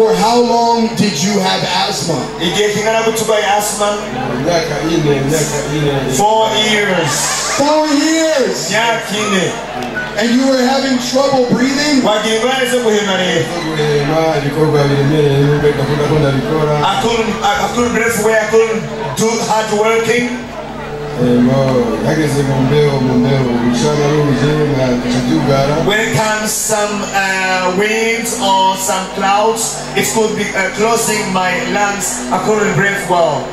For how long did you have asthma? 4 years. 4 years. And you were having trouble breathing? I couldn't breathe where I couldn't do hard working. When it comes some winds or some clouds, it could be closing my lungs. I couldn't breathe well.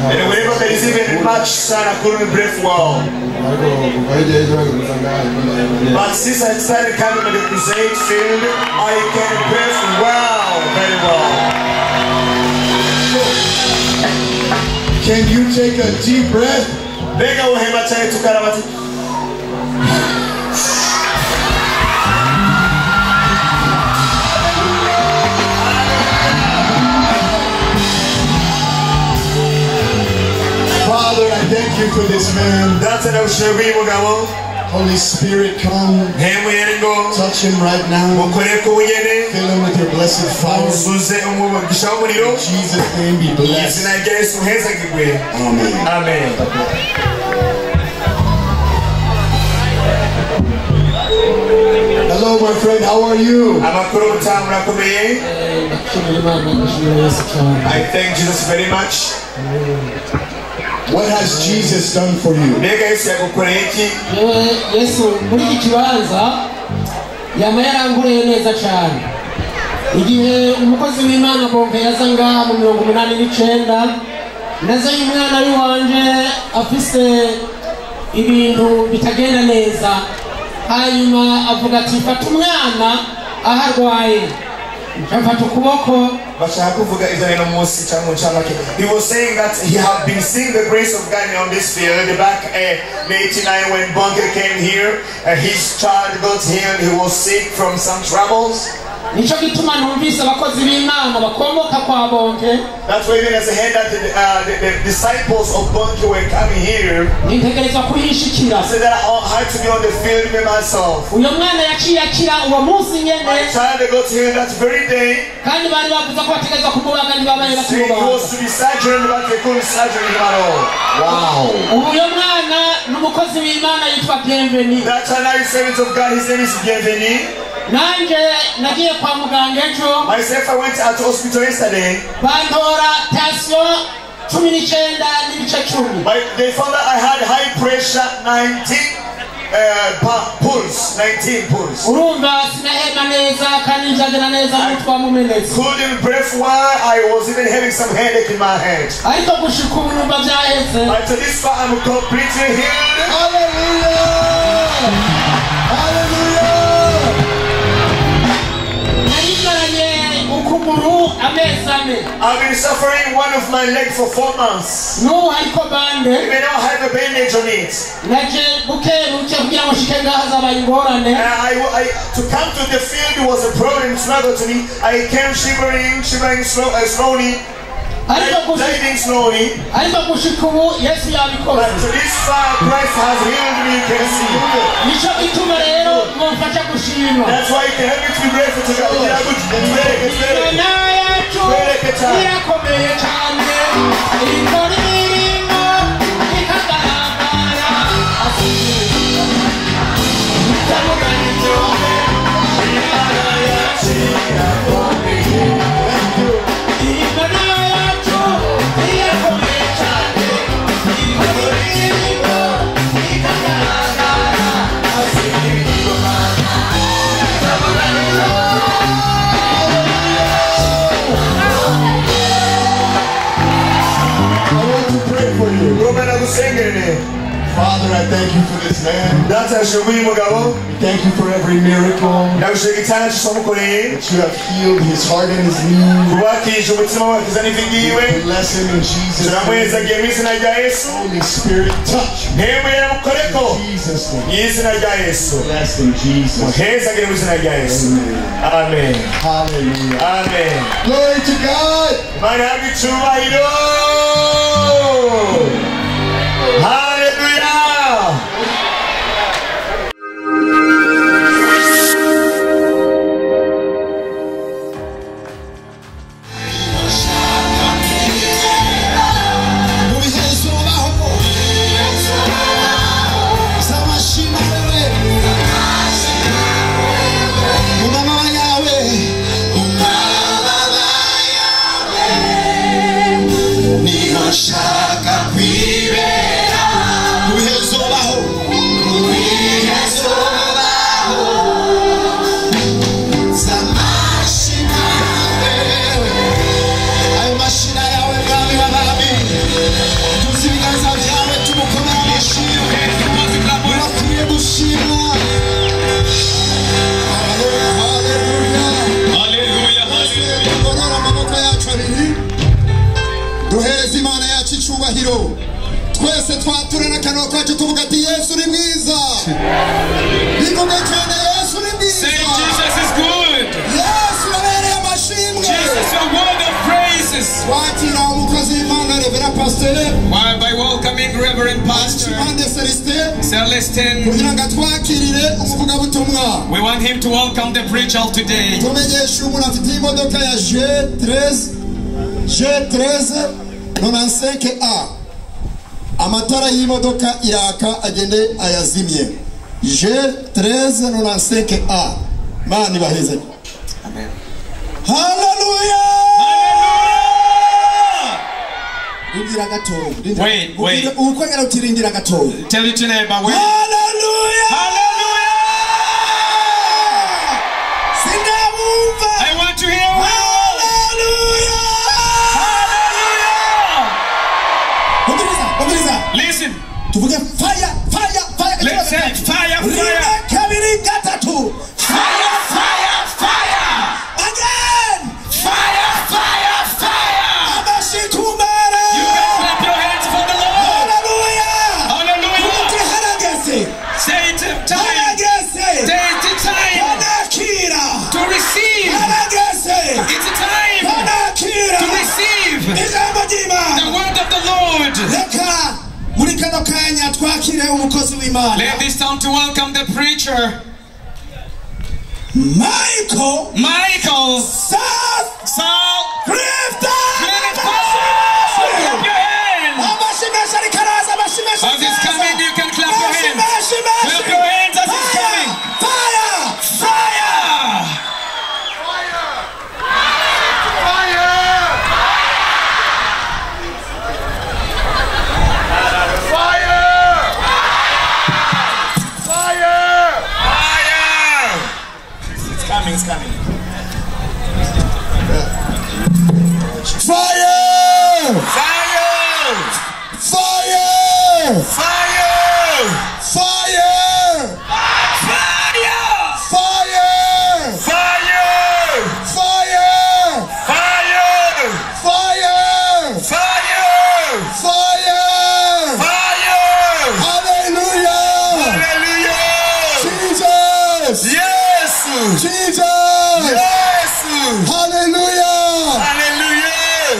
And whenever there is even much sun, I couldn't breathe well. But since I started coming to the crusade field, I can breathe well, very well. Can you take a deep breath? Father, I thank you for this man. Holy Spirit, come. Touch him right now. Fill him with your blessed fire. In Jesus' name, be blessed. Amen. Amen. Hello, my friend. How are you? I thank Jesus very much. What has Jesus done for you? Yesu muri kibanza yamaranguriye neza cyane. Igihe umukozi w'Imana bonke yazanga mu 1989 nazanye umwana wanje afise ibintu bitagenda neza. Hanyuma avuga ati fata umwana aharwaye. Mfata ukuboko. He was saying that he had been seeing the grace of God on this field back in 1989 when Bunker came here. His child got healed. He was sick from some troubles. Nicho gituma numvise abakozi b'Imana bakomoka kwa bonke. That's why even as I heard that the disciples of Bunker were coming here, nintegerezwa kuhishikira. I said that I had to be on the field by myself. Uyo mwana yaciye akira uwo munsi nyene. My child got healed that very day. Kandi bari bavuze ko bategezwa kumubaga nibabaye bakimubaga. He was to be surgery but they couldn't surgery him at all. Wow. Uyo mwana n'umukozi w'Imana yitwa Bienveni. That's another servant of God. His name is Bienveni. Nanje nagiye kwa muganga ejo. Myself, I went at the hospital yesterday. Bandora tension 19 n'ibice 10. They found that I had high pressure 19 pulse. Urumva sinahema neza kandi njagera neza mutwa mumenetse. Couldn't breathe while I was even having some headache in my head. Ariko gushika urumva byaheze. But to this far I'm completely healed. Hallelujah. Hallelujah. I've been suffering one of my legs for 4 months. No, I may now have a bandage on it. To come to the field was a problem, struggle to me. I came shivering slowly. Diving slowly. But to this far, Christ has healed me, you can see. That's why you can help me to be grateful to God. Father, I thank you for this man. We thank you for every miracle that you have healed his heart and his knee. Bless him in Jesus' name. Holy Spirit, touch him. In Jesus' name. Bless in Jesus' name. Amen. Hallelujah. Amen. Glory to God. Hallelujah. radio. Twese twaturana kanwa kacu tuvuga ati Yesu ni mwiza. Bivuga cyane Yesu ni mwiza. Say Jesus is good. Yesu abereye amashimwe. Jesus, your word of praises. Twakira umukozi w'Imana Reverend Pastor. By welcoming Reverend Pastor Celestin. Kugira ngo twakirire umuvugabutumwa. We want him to welcome the preacher today. Tumenyesha umuntu afite imodoka ya G13 95A. Amatara y'imodoka iraka agende ayazimye. G13 95A. Mani baheze. Amen. Hallelujah! Wait. Tell it to neighbor. Wait. Hallelujah! Hallelujah! I want to hear Hallelujah! Hallelujah! Listen. Fire! Let's say fire! Fire! Again! Fire! You can clap your hands for the Lord. Hallelujah! Say it time. To receive. It's a time to receive the word of the Lord. Let this time to welcome the preacher. Michael Saul Clifton. Clap your hands. As he's coming, you can clap your hands. Clap your hands as he's coming. Fire! It's coming. Fire!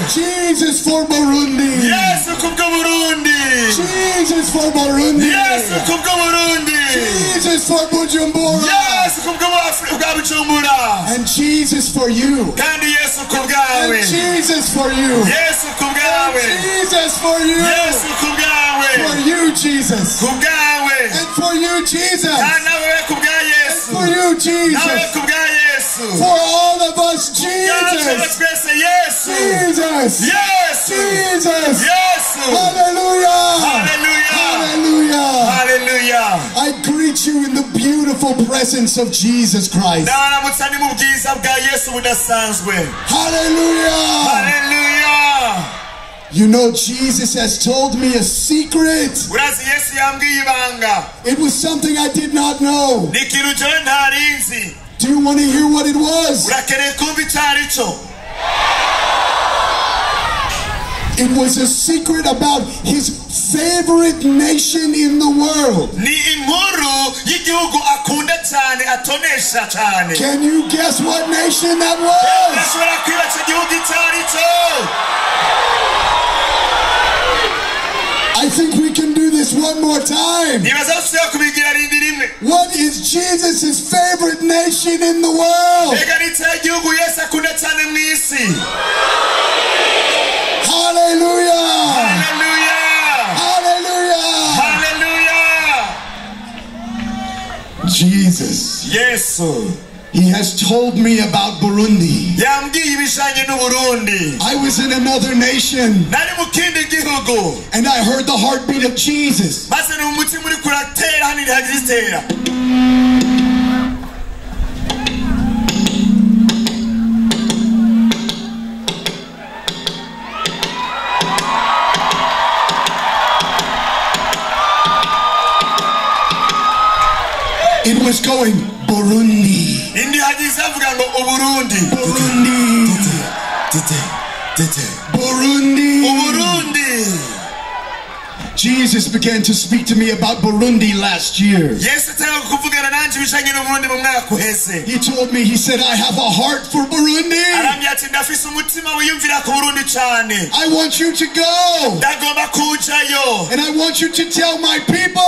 Jesus for Burundi. Yes, kubwo Burundi. Jesus for Burundi. Yes, kubwo Burundi. Jesus for Bujumbura. Yes, kubwo Bujumbura. And Jesus for you. Kandi Yesu kubwawe. And Jesus for you. Yesu kubwawe. And Jesus for you. Yesu kubwawe. For you, Jesus. Kubwawe. And for you, Jesus. Nawe kubwa Yesu. For you, Jesus. Nawe kubwa Yesu. For all of us, Jesus. Jesus. Yes. Jesus. Yes. Hallelujah. Hallelujah. Hallelujah. Hallelujah. I greet you in the beautiful presence of Jesus Christ. Hallelujah. Hallelujah. You know, Jesus has told me a secret. It was something I did not know. Do you want to hear what it was? It was a secret about his favorite nation in the world. Can you guess what nation that was? I think we can do this one more time. What is Jesus' favorite nation in the world? Hallelujah! Hallelujah! Hallelujah! Jesus. Yes, sir. He has told me about Burundi. I was in another nation. And I heard the heartbeat of Jesus. It was going Burundi. Burundi. Burundi. Jesus began to speak to me about Burundi last year. He told me, he said, I have a heart for Burundi. I want you to go. And I want you to tell my people,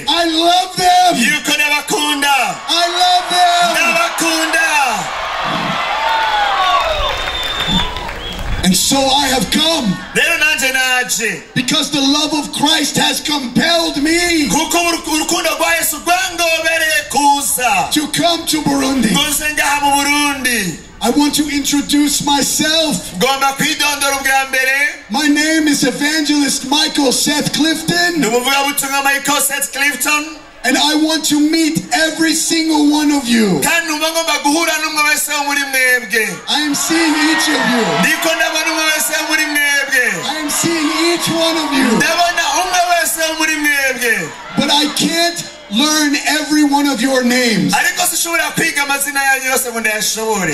I love them. I love them. And so I have come because the love of Christ has compelled me to come to Burundi. I want to introduce myself. My name is Evangelist Michael Seth Clifton. And I want to meet every single one of you. I am seeing each of you. I am seeing each one of you. But I can't learn every one of your names.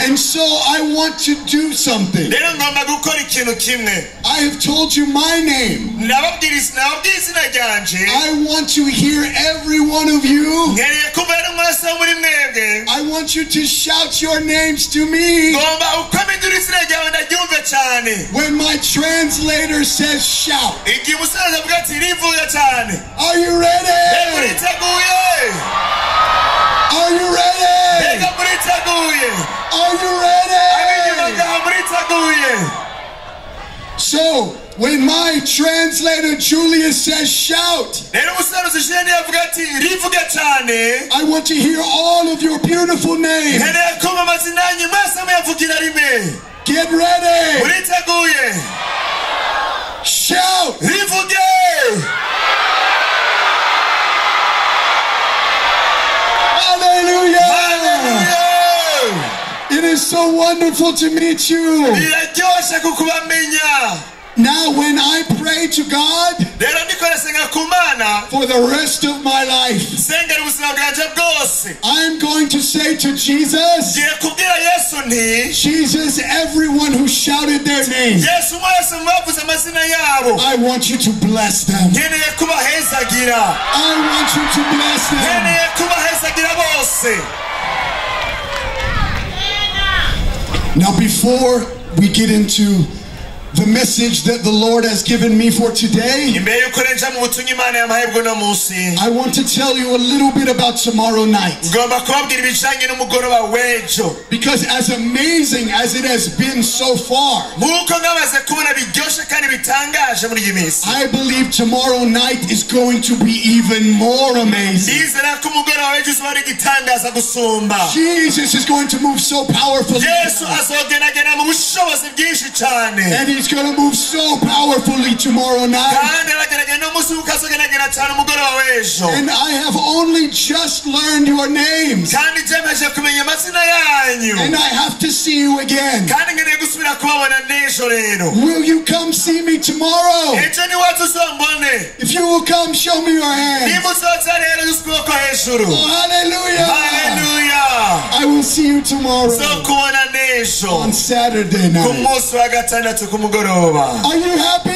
And so I want to do something. I have told you my name. I want to hear every one of you. I want you to shout your names to me. When my translator says shout. Are you ready? Are you ready? Are you ready? So, when my translator Julius says shout, I want to hear all of your beautiful names. Get ready. Shout. Hallelujah. It is so wonderful to meet you. Now when I pray to God for the rest of my life, I'm going to say to Jesus, Jesus, everyone who shouted their name, I want you to bless them. I want you to bless them. Now before we get into the message that the Lord has given me for today, I want to tell you a little bit about tomorrow night. Because as amazing as it has been so far, I believe tomorrow night is going to be even more amazing. Jesus is going to move so powerfully. And He's going to move so powerfully tomorrow night. And I have only just learned your names. And I have to see you again. Will you come see me tomorrow? If you will come, show me your hand. Oh, hallelujah. I will see you tomorrow on Saturday night. Are you happy?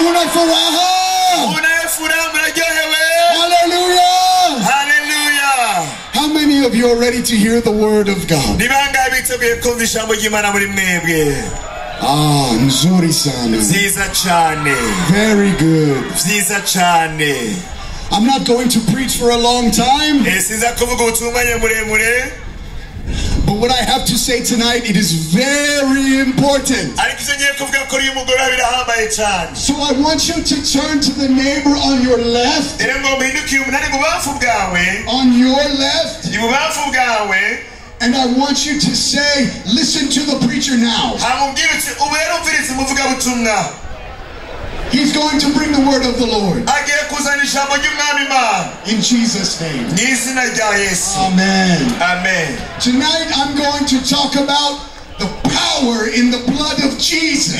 Una furaha. Hallelujah. How many of you are ready to hear the word of God? Ah, nzuri sana. Very good. I'm not going to preach for a long time. But what I have to say tonight, it is very important. So I want you to turn to the neighbor on your left. On your left. And I want you to say, listen to the preacher now. He's going to bring the word of the Lord. In Jesus' name. Amen. Amen. Tonight I'm going to talk about the power in the blood of Jesus.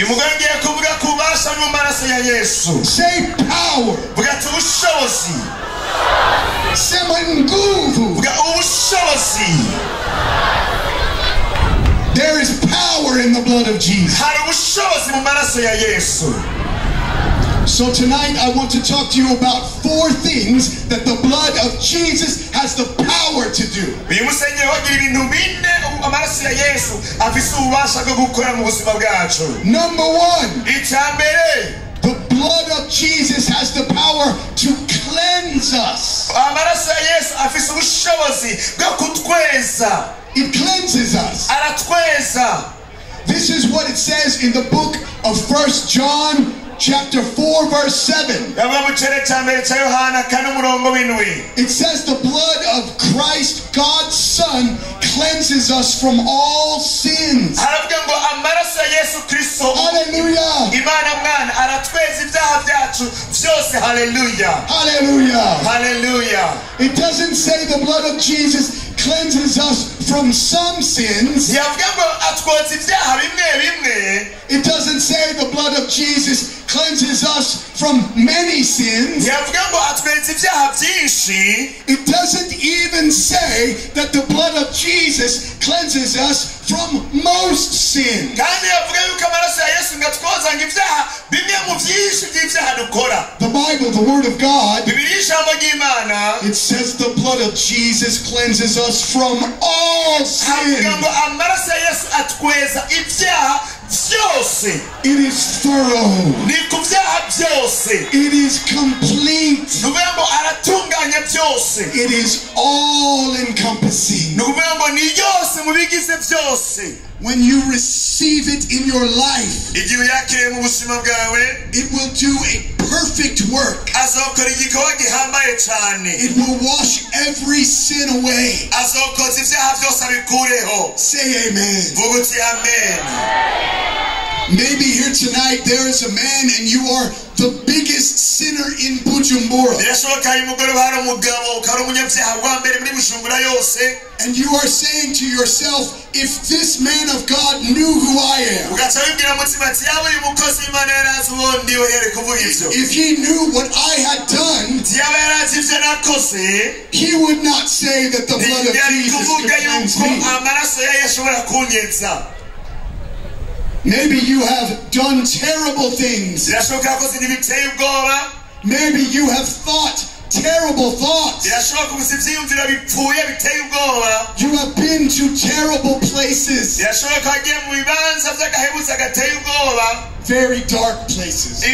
Say power. Sema nguvu. There is power in in the blood of Jesus. hari ubushobozi mu maraso ya Yesu. So tonight I want to talk to you about 4 things that the blood of Jesus has the power to do. Uyu musenyeri wagira ibintu bine amaraso ya Yesu afise ububasha bwo gukora mu buzima bwacu. Number 1, Icyambere, the blood of Jesus has the power to cleanse us. amaraso ya Yesu afise ubushobozi bwo kutweza. It cleanses us. Aratweza. This is what it says in the book of 1 John chapter 4 verse 7. It says the blood of Christ, God's Son, cleanses us from all sins. Hallelujah. Hallelujah. Hallelujah. Hallelujah. It doesn't say the blood of Jesus cleanses us from some sins. It doesn't say the blood of Jesus cleanses us from many sins. It doesn't even say that the blood of Jesus cleanses us from most sins. The Bible, the Word of God, it says the blood of Jesus cleanses us from all sins. It is thorough. It is complete. It is all encompassing. When you receive it in your life, it will do a perfect work. It will wash every sin away. Say amen. Maybe here tonight there is a man and you are the biggest sinner in Bujumbura. And you are saying to yourself, if this man of God knew who I am, if he knew what I had done, he would not say that the blood of Jesus could cleanse me. Maybe you have done terrible things. Maybe you have thought terrible thoughts. You have been to terrible places. Very dark places.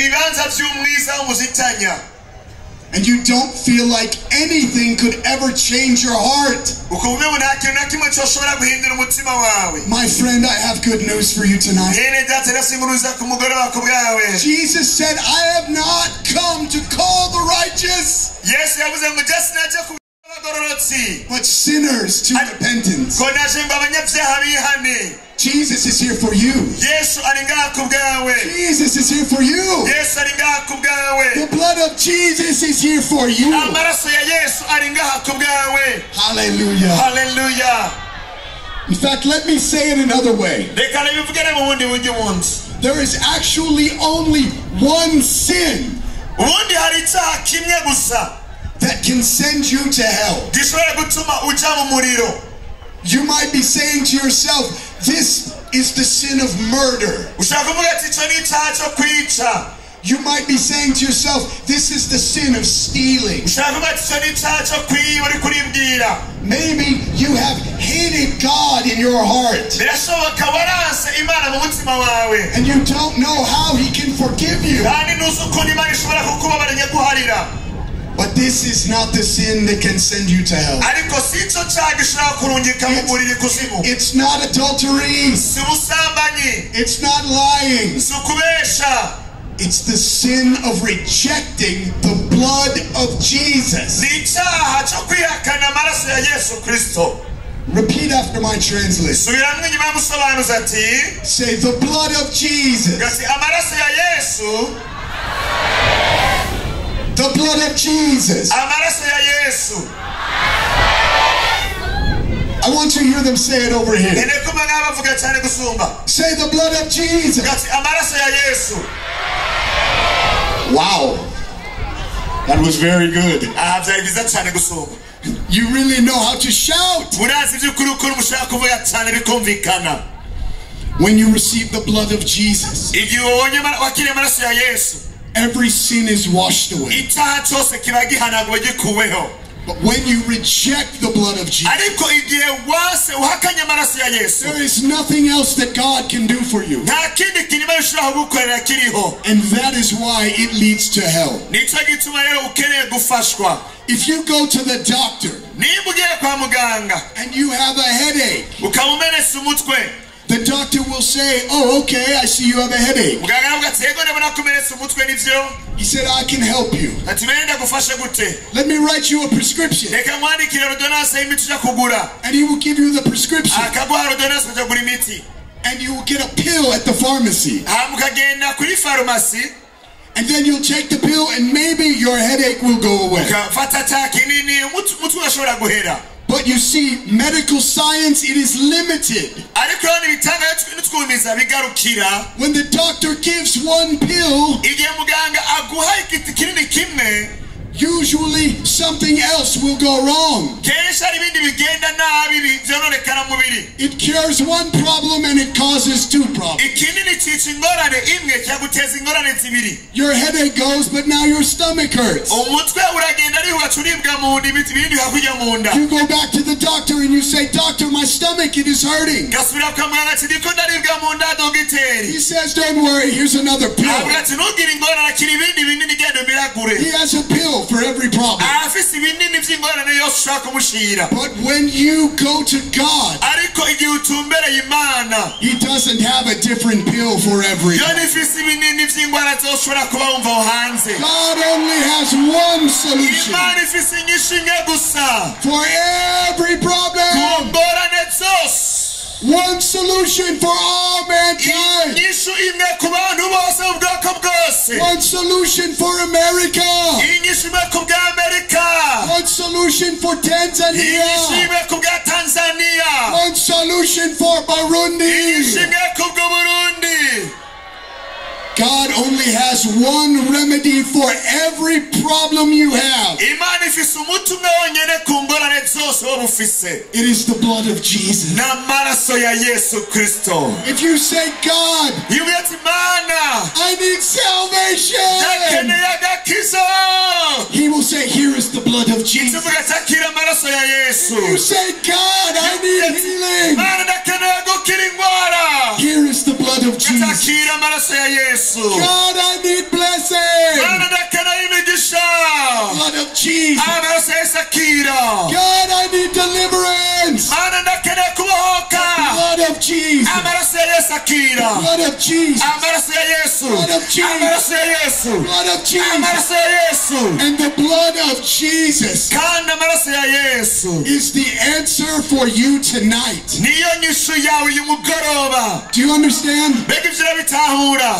And you don't feel like anything could ever change your heart. My friend, I have good news for you tonight. Jesus said, I have not come to call the righteous, but sinners to repentance. Jesus is here for you. Jesus is here for you. The blood of Jesus is here for you. Hallelujah. Hallelujah. In fact, let me say it another way. There is actually only one sin that can send you to hell. You might be saying to yourself, this is the sin of murder. You might be saying to yourself, this is the sin of stealing. Maybe you have hated God in your heart, and you don't know how He can forgive you. But this is not the sin that can send you to hell. It's not adultery. It's not lying. It's the sin of rejecting the blood of Jesus. Repeat after my translation. Say, the blood of Jesus. The blood of Jesus. I want to hear them say it over here. Say, the blood of Jesus. Wow. That was very good. You really know how to shout. When you receive the blood of Jesus, igihe ubonye wakiriye amaraso ya Yesu, every sin is washed away. icyaha cyose kiba gihanaguwe gikuweho. But when you reject the blood of Jesus, ariko igihe wase uhakanye amaraso ya Yesu, there is nothing else that God can do for you. nta kindi kintu Imana ishobora kugukorera kiriho. And that is why it leads to hell. nicyo gituma rero ukeneye gufashwa. If you go to the doctor niba ugiye kwa muganga and you have a headache, ukamumenesa umutwe, the doctor will say, oh, okay, I see you have a headache. muganga aravuga ati yego ndabona kumenesa umutwe nivyo. He said, I can help you. ati mende ndagufasha gute? Let me write you a prescription. reka mwandikire ordonance y'imiti uja kugura. And he will give you the prescription. akaguha ordonance uja kugura imiti. And you will get a pill at the pharmacy. mukagenda kuri farumasi, and then you'll take the pill and maybe your headache will go away. ukafata ta kinini umutwe ugashobora guhera. But you see, medical science, it is limited. ariko n'ibitanga n'utwumiza bigarukira When the doctor gives one pill, igihe muganga aguha igiti kinini kimwe, usually something else will go wrong. kenshi hari ibindi bigenda nabi byononekana mubiri. It cures one problem and it causes two problems. ikinini cica ingorane imwe cyaguteza ingorane zibiri. Your headache goes, but now your stomach hurts. umutwe uragenda ariho ugacuribwa mu nda, ibindi bikakujya mu nda. You go back to the doctor and you say, doctor, my stomach, it is hurting. gasubira kwa muganga ati ndiko ndaribwa mu nda dogiteri. He says, don't worry, here's another pill. avuga ati ntugire ingorane, akiri ibindi binini genda biragure. He has a pill for every problem. afise ibinini by'ingorane yose ushaka kumushira. But when you go to God, ariko igihe utumbereye Imana, He doesn't have a different pill for every. yo nifise ibinini by'ingorane zose ushobora kuba wumva aho hanze. God only has one solution Imana ifise inyishu imwe gusa for every ku problem. ngorane zose. One solution for all mankind. inyishu imwe ku bantu bose ubwoko bwose. One solution for America. inyishu imwe ku bwa Amerika. One solution for inyishu Tanzania. imwe ku bwa Tanzania. One solution for inyishu Burundi. imwe ku bwa Burundi. God only has one remedy for every problem you have. Imana ifise umuti umwe wonyene ku ngorane zose wowe ufise. It is the blood of Jesus. n'amaraso ya Yesu Kristo. If you say, God, iyo uvuga ati Mana I need salvation, ndakeneye agakiza, He will say, here is the blood of Jesus. tuvuga ati akira amaraso ya Yesu. You say, God, I need healing, Mana ndakeneye gukira indwara, here is the blood of Jesus. akira amaraso ya Yesu. God, I need blessing, Mana ndakeneye imigisha, blood of Jesus. amaraso ya Yesu akira. God, I need deliverance, Mana ndakeneye kubohoka, blood of Jesus. amaraso ya Yesu akira. Blood of Jesus. amaraso ya Yesu, Blood of Jesus. amaraso ya Yesu, Blood of Jesus. amaraso ya Yesu. And the blood of Jesus kandi amaraso ya Yesu is the answer for you tonight. niyo nyishu yawe uyu mugoroba. Do you understand? mbega ibyo urabitahura?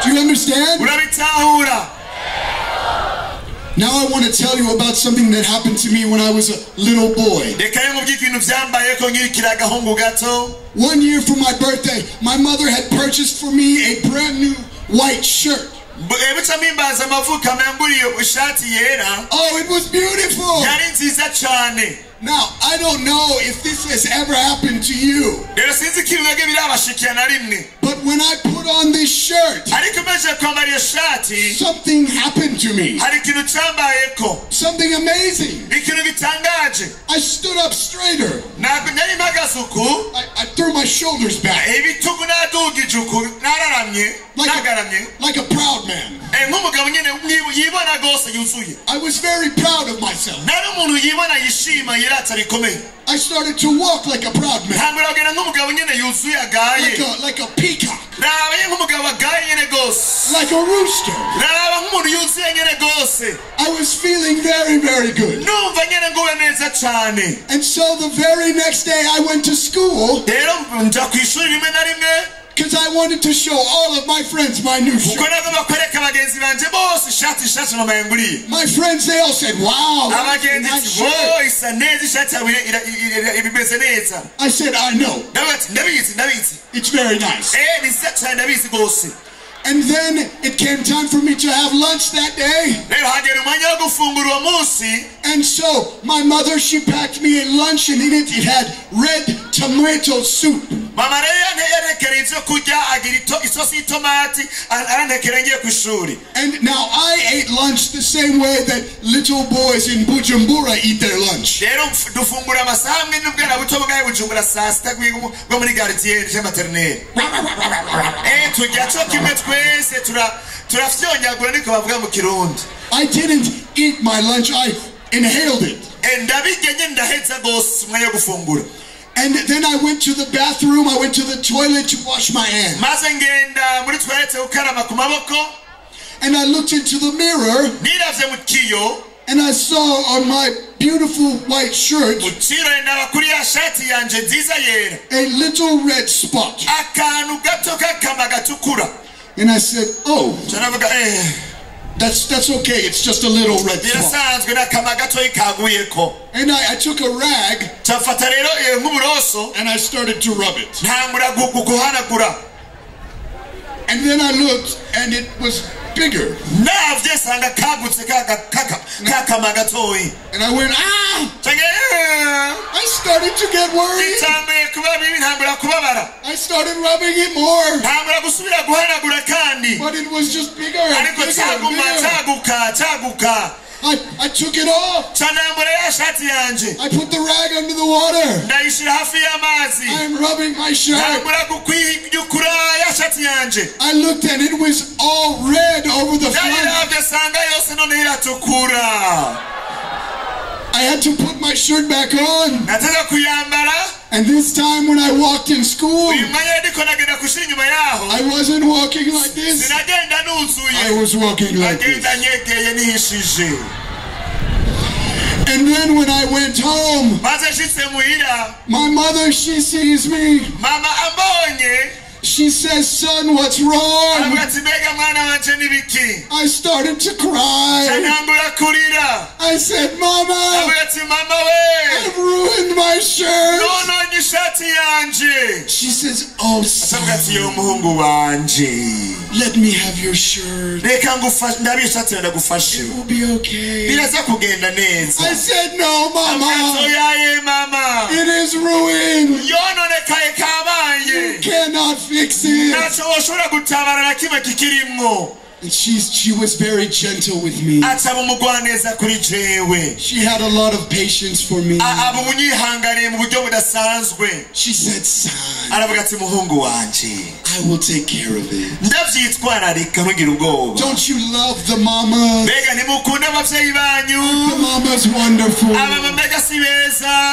Do you understand? urabitahura? Now I want to tell you about something that happened to me when I was a little boy. reka rero mubwire ibintu byambayeko nkiri agahungu gato. 1 year for my birthday, my mother had purchased for me a brand new white shirt. buca mpimbaza amavuko amamburiye ishati yera. Oh, it was beautiful. yari nziza cyane. Now, I don't know if this has ever happened to you, rero sinzi ko ibintu birabashikiye na rimwe, but when I put on this shirt, ariko mpejeje kwambara iyo shati something happened to me. hari ikintu cyambayeko, Something amazing. ikintu gitangaje. I stood up straighter. ntabwo nari mpagaze uku, I threw my shoulders back ibitugu nadugije uku, nararamye nagaramye like a proud man. nk'umugabo nyine yibona rwose yuzuye. I was very proud of myself. nari umuntu yibona yishima yirata bikomeye. I started to walk like a proud man, ntambara kugenda nk'umugabo nyine yuzuye agaye. like a peacock, naba nk'umugabo agaye nyine rwose. like a rooster. naba nk'umuntu yuzuye nyine rwose. I was feeling very, very good. numva nyine nguwe neza cyane. And so the very next day I went to school rero njya ku ishuri rimwe na rimwe, because I wanted to show all of my friends my new kuko shirt. nagomba kwereka abagenzi banje bose ishati mama yanguriye. My friends, they all said, wow, that's a abagenzi nice ati wo shirt. isa neza ishati yawe ibimeze neza. I said, I know. ndabizi It's very nice. ni nziza cyane ndabizi rwose. And then it came time for me to have lunch that day. And so my mother, she packed me a lunch, and in it had red tomato soup. And now I ate lunch the same way that little boys in Bujumbura eat their lunch. I didn't eat my lunch, I inhaled it. And then I went to the bathroom, I went to the toilet to wash my hands. And I looked into the mirror, and I saw on my beautiful white shirt a little red spot. And I said, oh, that's okay, it's just a little red spot. And I took a rag and I started to rub it. And then I looked, and it was bigger. And I went, ah! I started to get worried. I started rubbing it more. But it was just bigger and bigger and bigger. I took it off. I put the rag under the water. I'm rubbing my shirt. I looked, and it was all red over the front. I had to put my shirt back on. And this time when I walked in school, I wasn't walking like this. I was walking like this. And then when I went home, my mother, she sees me. She says, son, what's wrong? I started to cry. I said, Mama, I've ruined my shirt. She says, oh, son, let me have your shirt. It will be okay. I said, no, Mama. It is ruined. You cannot fix it. And she was very gentle with me. She had a lot of patience for me. She said, son, I will take care of it. Don't you love the mamas? The mama's wonderful.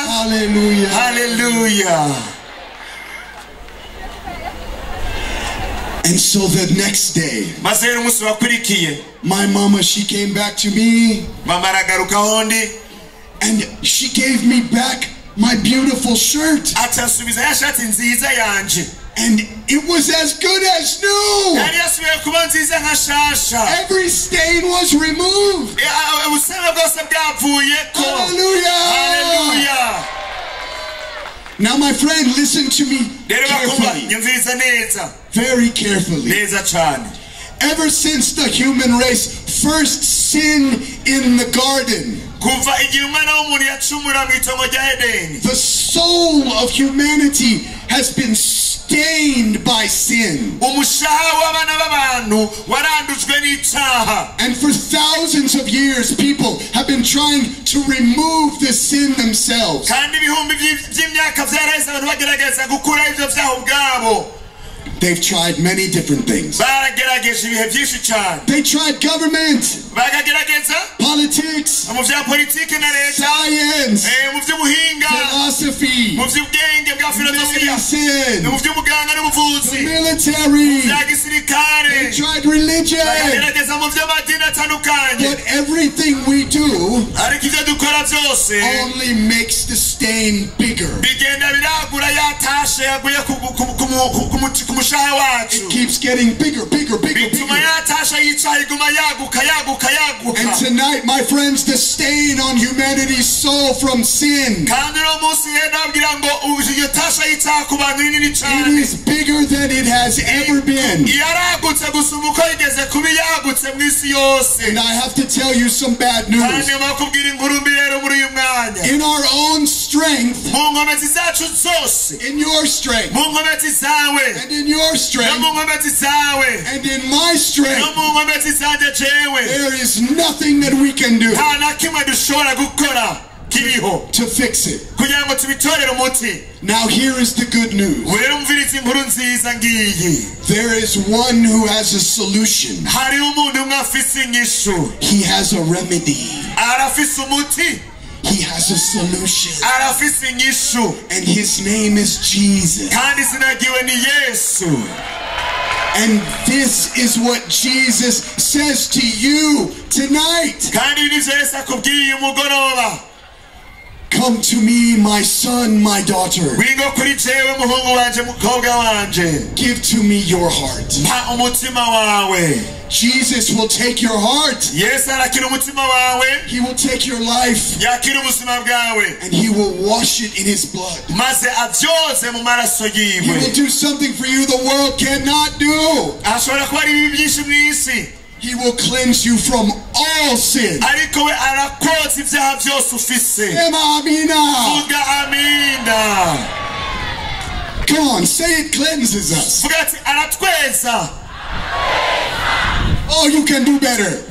Hallelujah. Hallelujah. And so the next day, my mama, she came back to me, and she gave me back my beautiful shirt. And it was as good as new. Every stain was removed. Hallelujah. Hallelujah. Now, my friend, listen to me carefully. Very carefully. Ever since the human race first sinned in the garden, the soul of humanity has been stained by sin. And for thousands of years, people have been trying to remove the sin themselves. They've tried many different things. They tried government, politics, science, philosophy, medicine, the military. They tried religion. But everything we do only makes the stain bigger. It keeps getting bigger, bigger, bigger, bigger. And tonight, my friends, the stain on humanity's soul from sin, it is bigger than it has ever been. And I have to tell you some bad news. In our own strength, in your strength, and in your strength, and in my strength, there is nothing that we can do to fix it. Now here is the good news. There is one who has a solution. He has a remedy. He has a solution. And his name is Jesus. And this is what Jesus says to you tonight. Come to me, my son, my daughter. Give to me your heart. Jesus will take your heart. He will take your life. And he will wash it in his blood. He will do something for you the world cannot do. He will cleanse you from all sin. Come on, say it cleanses us. Oh, you can do better.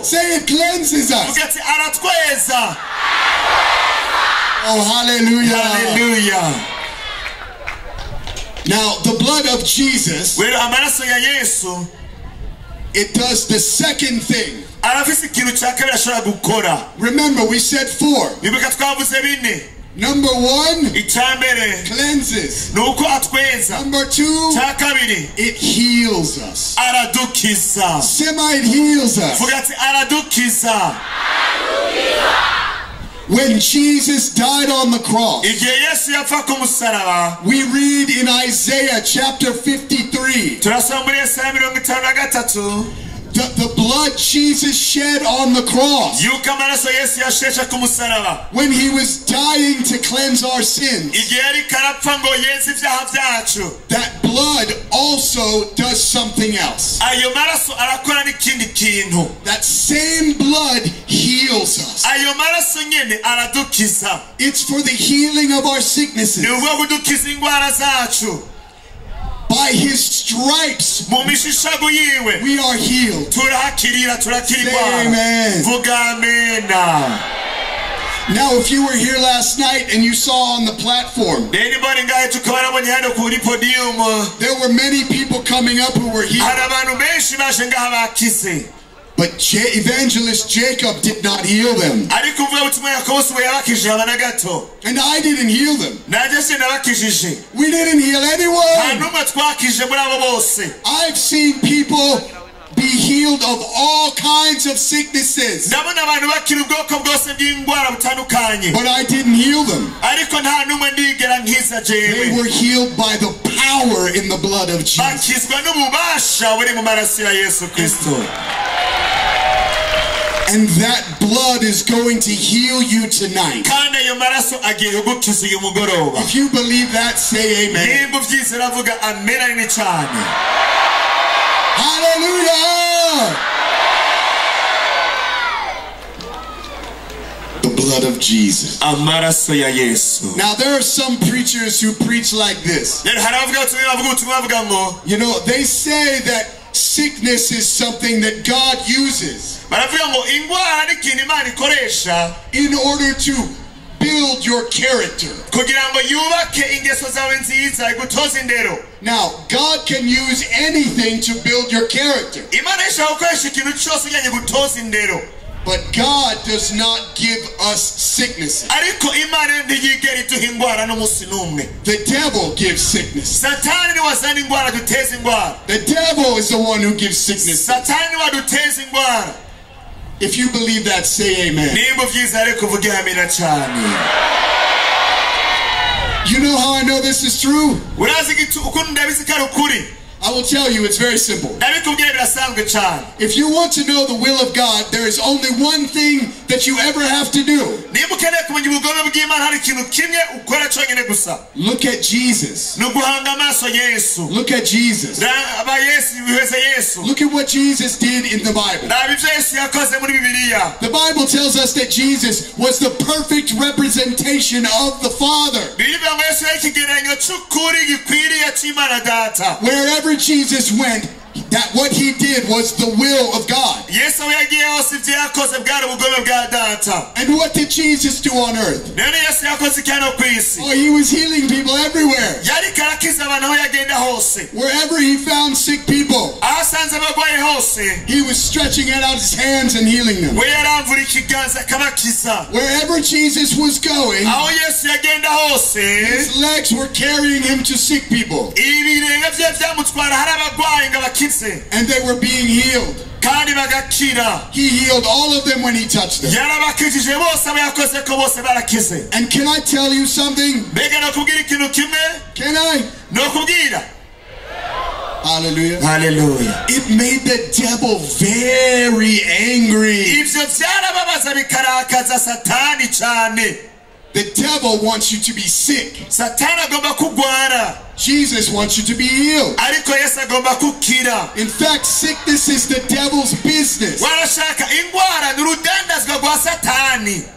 Say it cleanses us. Oh, hallelujah. Hallelujah. Now, the blood of Jesus, it does the second thing. Remember, we said 4. Number 1, cleanses. Number 2, it heals us. Semi, it heals us. When Jesus died on the cross, we read in Isaiah chapter 53, the blood Jesus shed on the cross when he was dying to cleanse our sins. That blood also does something else. That same blood heals us. It's for the healing of our sicknesses. By his stripes, we are healed. Say amen. Now, if you were here last night and you saw on the platform, there were many people coming up who were healed. But Evangelist Jacob did not heal them. And I didn't heal them. We didn't heal anyone. I've seen people be healed of all kinds of sicknesses. But I didn't heal them. They were healed by the power in the blood of Jesus. And that blood is going to heal you tonight. If you believe that, say amen. Hallelujah! The blood of Jesus. Now there are some preachers who preach like this. You know, they say that sickness is something that God uses in order to build your character. Now, God can use anything to build your character. But God does not give us sicknesses. The devil gives sickness. The devil is the one who gives sickness. If you believe that, say amen. You know how I know this is true? I will tell you, it's very simple. If you want to know the will of God, there is only one thing that you ever have to do. Look at Jesus. Look at Jesus. Look at what Jesus did in the Bible. The Bible tells us that Jesus was the perfect representation of the Father. Wherever Jesus went, that what he did was the will of God. And what did Jesus do on earth? Oh, he was healing people everywhere. Wherever he found sick people, he was stretching out his hands and healing them. Wherever Jesus was going, his legs were carrying him to sick people. And they were being healed. He healed all of them when he touched them. And can I tell you something? Can I? Hallelujah. Hallelujah. It made the devil very angry. The devil wants you to be sick. Jesus wants you to be healed. In fact, sickness is the devil's business.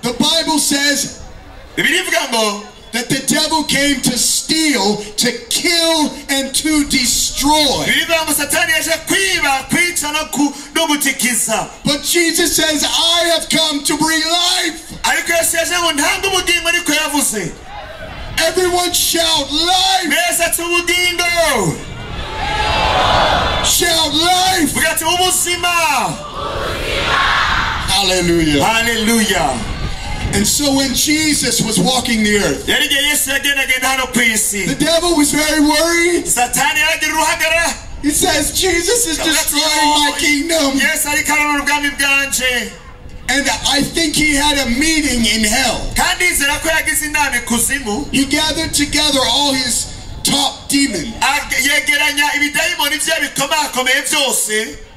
The Bible says that the devil came to steal, to kill, and to destroy. But Jesus says, I have come to bring life. Everyone shout life. Shout life. Hallelujah. Hallelujah. And so when Jesus was walking the earth, the devil was very worried. He says, Jesus is destroying my kingdom. And I think he had a meeting in hell. He gathered together all his top demons.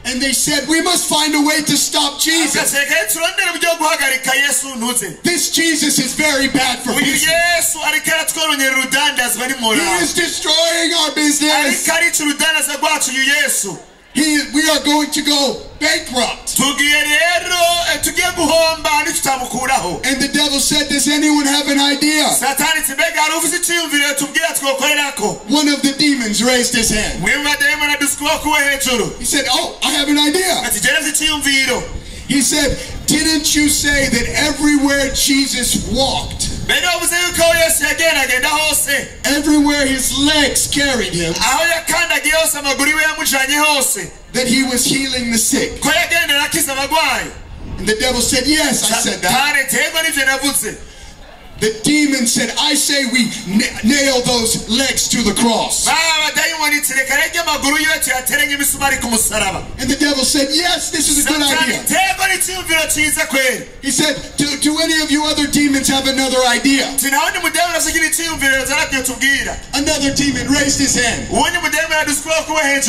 And they said, we must find a way to stop Jesus. This Jesus is very bad for business. He is destroying our business. We are going to go bankrupt. And the devil said, does anyone have an idea? One of the demons raised his hand. He said, oh, I have an idea. He said, didn't you say that everywhere Jesus walked, everywhere his legs carried him, that he was healing the sick? And the devil said, yes, I said that. The demon said, I say we nail those legs to the cross. And the devil said, yes, this is a good idea. He said, do any of you other demons have another idea? Another demon raised his hand.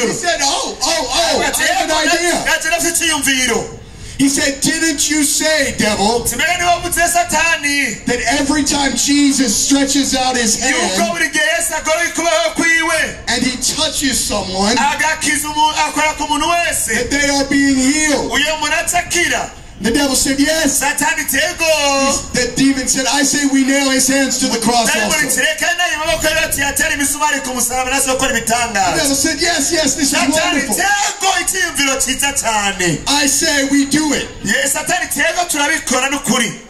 He said, oh, I have an idea. He said, didn't you say, devil, that every time Jesus stretches out his hand and he touches someone, that they are being healed? The devil said, yes. The demon said, I say we nail his hands to the cross also. The devil said, yes, this is wonderful. I say we do it.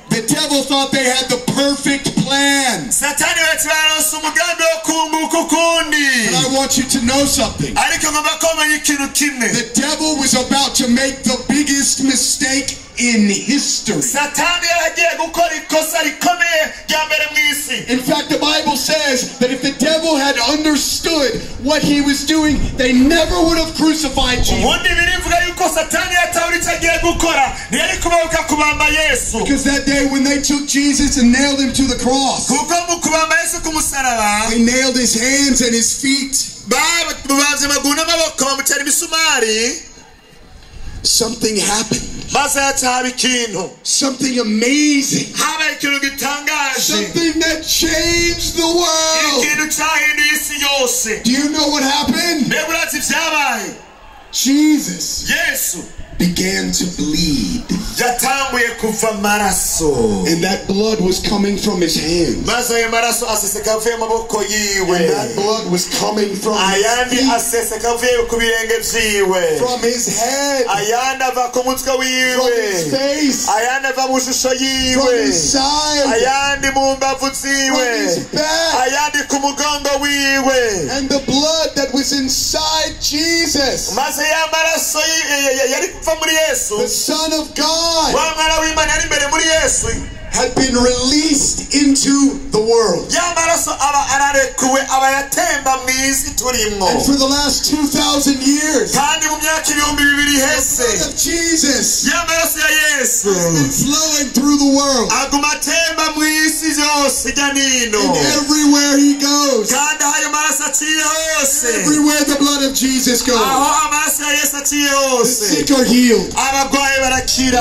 The devil thought they had the perfect plan. And I want you to know something. The devil was about to make the biggest mistake in history. In fact, the Bible says that if the devil had understood what he was doing, they never would have crucified Jesus. Because that day when they took Jesus and nailed him to the cross, they nailed his hands and his feet. Something happened. Something amazing. Something that changed the world. Do you know what happened? Jesus began to bleed. And that blood was coming from his hands. And that blood was coming from his feet, from his head, from his face, from his side, from his back. And the blood that was inside Jesus, the Son of God, had been released into the world. And for the last 2,000 years, the blood of Jesus has been flowing through the world. And everywhere he goes, everywhere the blood of Jesus goes, the sick are healed,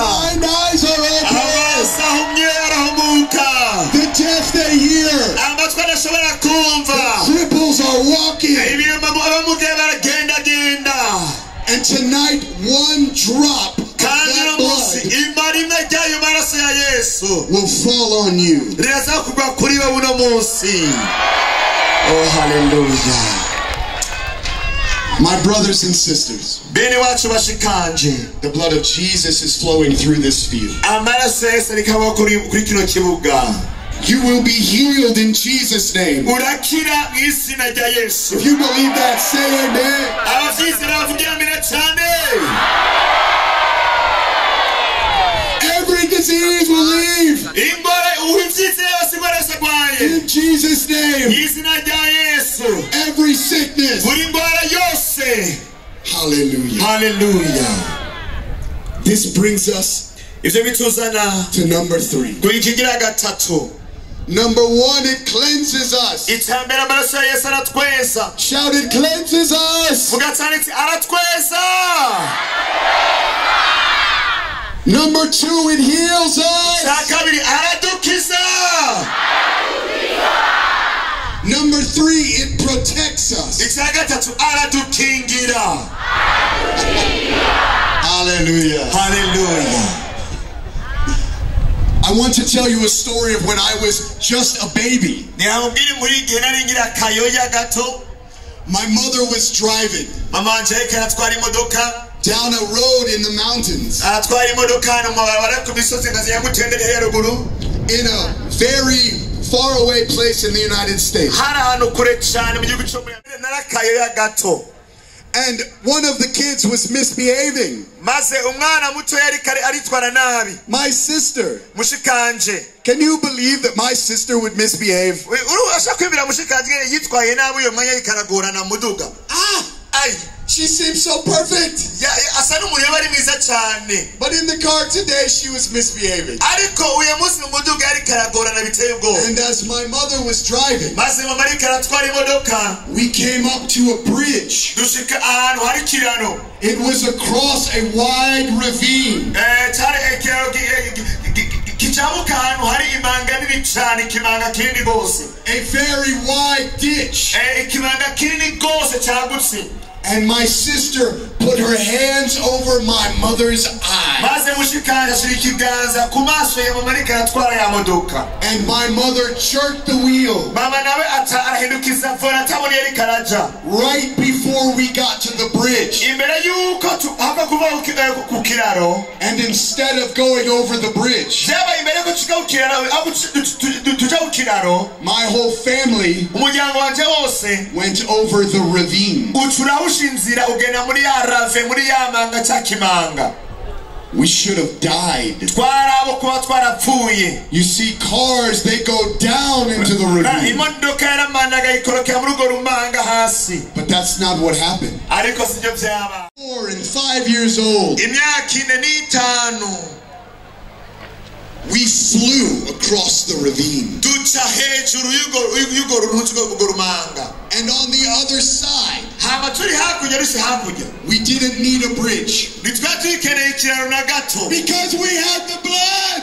blind eyes are opened, the deaf they hear, the cripples are walking. And tonight, one drop of that blood will fall on you. Oh, hallelujah. My brothers and sisters, the blood of Jesus is flowing through this field. You will be healed in Jesus' name. If you believe that, say amen. Every disease will leave in Jesus' name. Every sickness. Hallelujah. Hallelujah. This brings us to number 3. Number 1, it cleanses us. Shout, it cleanses us. Number 2, it heals us. Number 3, it protects us. Hallelujah. Hallelujah. I want to tell you a story of when I was just a baby. My mother was driving down a road in the mountains in a very far away place in the United States. And one of the kids was misbehaving. My sister. Can you believe that my sister would misbehave? She seems so perfect. But in the car today, she was misbehaving. And as my mother was driving, we came up to a bridge. It was across a wide ravine. A very wide ditch. And my sister put her hands over my mother's eyes. And my mother jerked the wheel right before we got to the bridge. And instead of going over the bridge, my whole family went over the ravine. We should have died. You see, cars, they go down into the ravine. But that's not what happened. Before 4 and 5 years old, we flew across the ravine. And on the other side, we didn't need a bridge. Because we had the blood.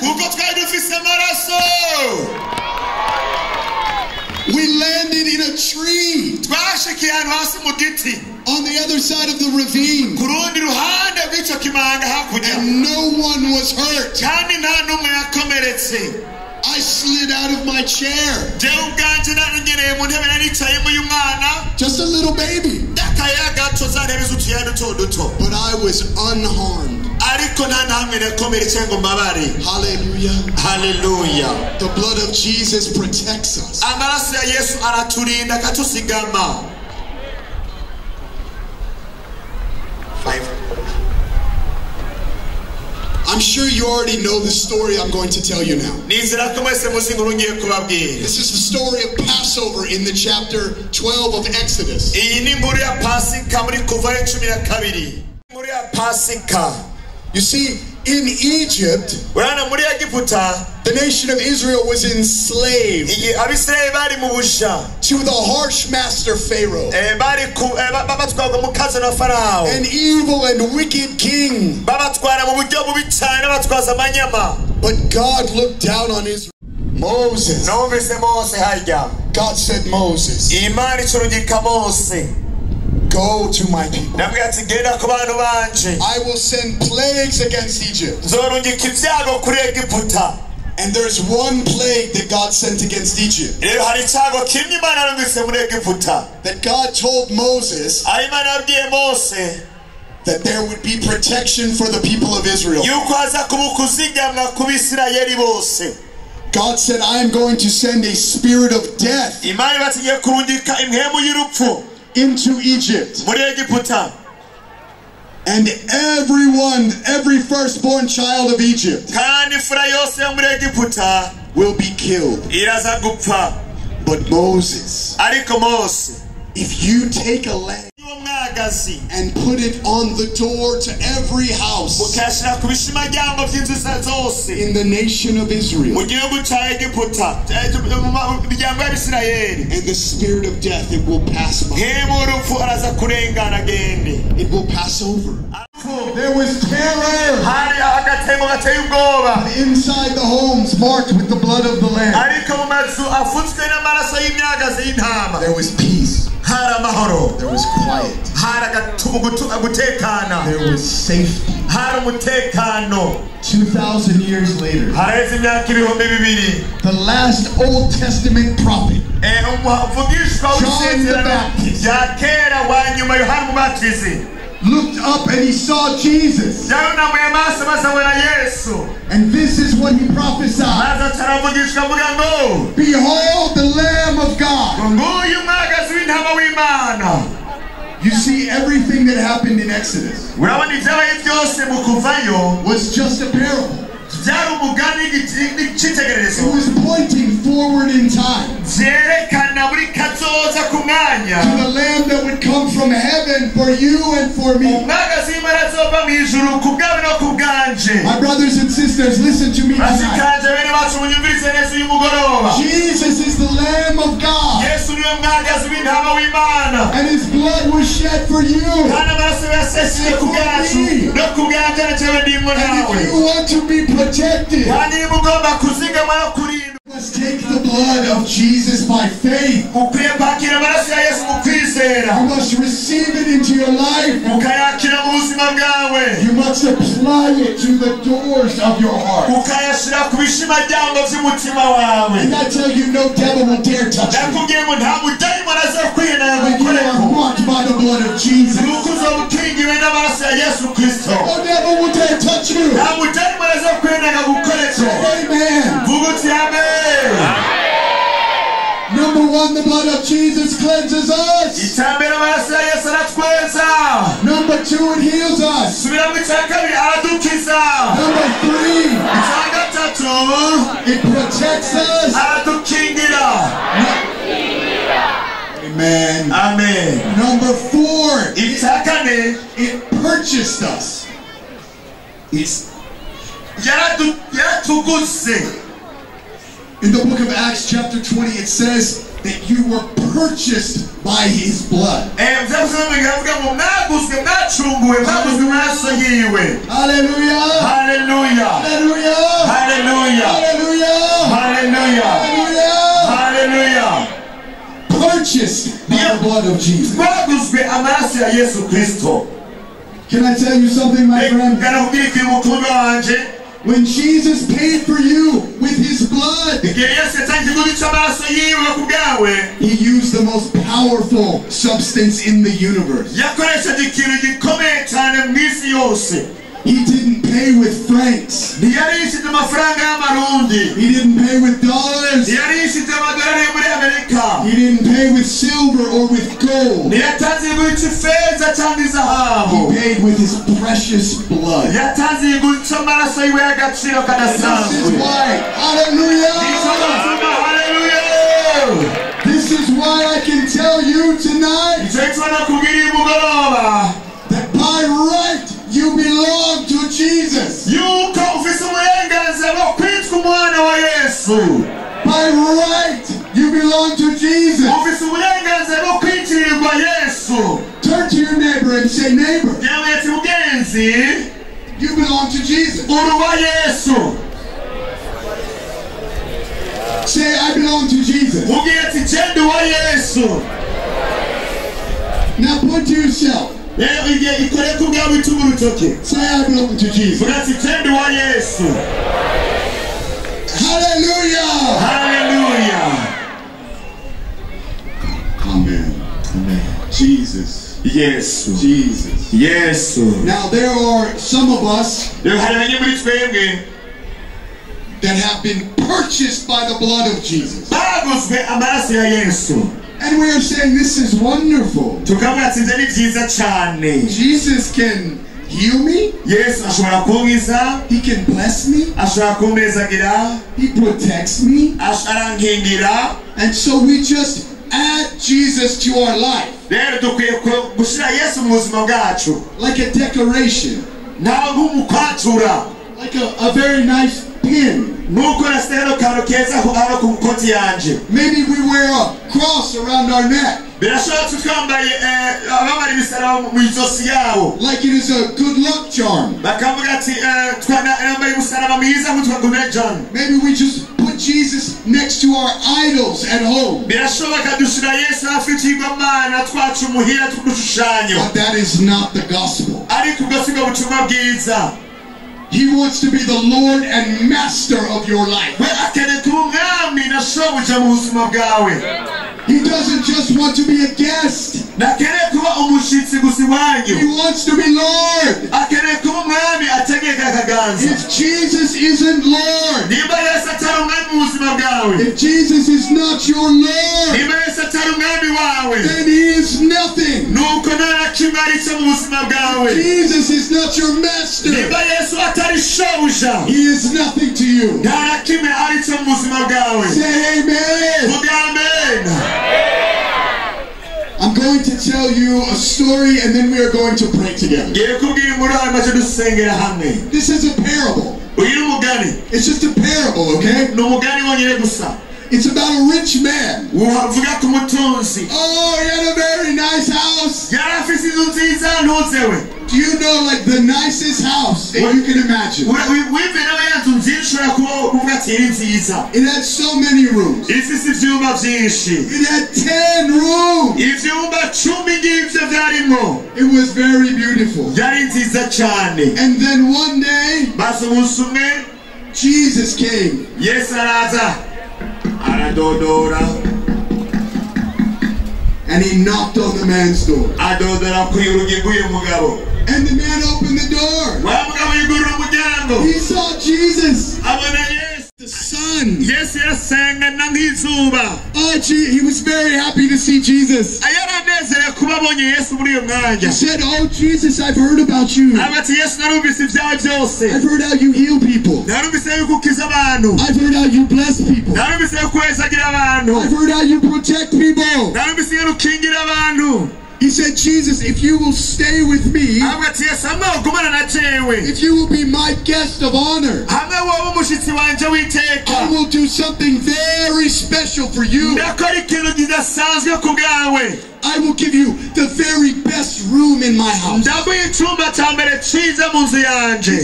We landed in a tree on the other side of the ravine. And no one was hurt. I slid out of my chair. Just a little baby. But I was unharmed. Hallelujah. Hallelujah. The blood of Jesus protects us. I'm sure you already know the story I'm going to tell you now. This is the story of Passover in the chapter 12 of Exodus. You see, in Egypt, the nation of Israel was enslaved to the harsh master Pharaoh, an evil and wicked king. But God looked down on Israel. Moses. God said, Moses, go to my people. I will send plagues against Egypt. And there's one plague that God sent against Egypt. That God told Moses that there would be protection for the people of Israel. God said, I am going to send a spirit of death into Egypt. And every firstborn child of Egypt will be killed. But Moses, if you take a lamb and put it on the door to every house in the nation of Israel, and the spirit of death, it will pass by. It will pass over. There was terror inside the homes marked with the blood of the Lamb. There was peace. There was quiet. There was safety. 2,000 years later, the last Old Testament prophet, John the Baptist, looked up and he saw Jesus. And this is what he prophesied. Behold the Lamb of God. You see, everything that happened in Exodus was just a parable. It was pointing forward in time to the Lamb that would come from heaven for you and for me. My brothers and sisters, listen to me tonight. Jesus is the Lamb of God, and His blood was shed for you and for me. And if you want to be protected, let's take the blood of Jesus by faith. You must receive it into your life. You must apply it to the doors of your heart. And I tell you, no devil will dare touch you. When you are marked by the blood of Jesus, no devil will dare touch you. Amen. Number one, the blood of Jesus cleanses us. Number two, it heals us. Number three, it protects us. Amen. Amen. Number four, it purchased us. In the book of Acts chapter 20 it says that you were purchased by his blood. Hallelujah. Hallelujah. Hallelujah. Hallelujah. Hallelujah. Hallelujah. Purchased by the blood of Jesus. Can I tell you something, my friend? When Jesus paid for you with his blood, he used the most powerful substance in the universe. He didn't pay with francs. He didn't pay with dollars. He didn't pay with silver or with gold. He paid with his precious blood. This is why, hallelujah! This is why I can tell you tonight that by right you belong to Jesus. By right you belong to Jesus. Turn to your neighbor and say, neighbor, you belong to Jesus. Say, I belong to Jesus. Now point to yourself. Say, I belong to Jesus. Hallelujah. Hallelujah. Amen. Amen. Jesus. Yes. Jesus. Yes. Now there are some of us that have been purchased by the blood of Jesus. And we are saying this is wonderful. Jesus can heal me. He can bless me. He protects me. And so we just add Jesus to our life. Like a decoration. Like a very nice pin. Maybe we wear a cross around our neck. Like it is a good luck charm. Maybe we just put Jesus next to our idols at home. But that is not the gospel. He wants to be the Lord and Master of your life. He doesn't just want to be a guest. He wants to be Lord. If Jesus isn't Lord, if Jesus is not your Lord, then he is nothing. If Jesus is not your master, he is nothing to you. Say amen. I'm going to tell you a story and then we are going to pray together. This is a parable. It's just a parable, okay? It's about a rich man. Oh, he had a very nice house. Do you know, like, the nicest house that you can imagine? It had so many rooms. It had 10 rooms. It was very beautiful. And then one day, Jesus came. And he knocked on the man's door. And the man opened the door. He saw Jesus. The sun. Oh, he was very happy to see Jesus. He said, oh, Jesus, I've heard about you. I've heard how you heal people. I've heard how you bless people. I've heard how you protect people. He He said, Jesus, if you will stay with me, if you will be my guest of honor, I will do something very special for you. I will give you the very best room in my house. It's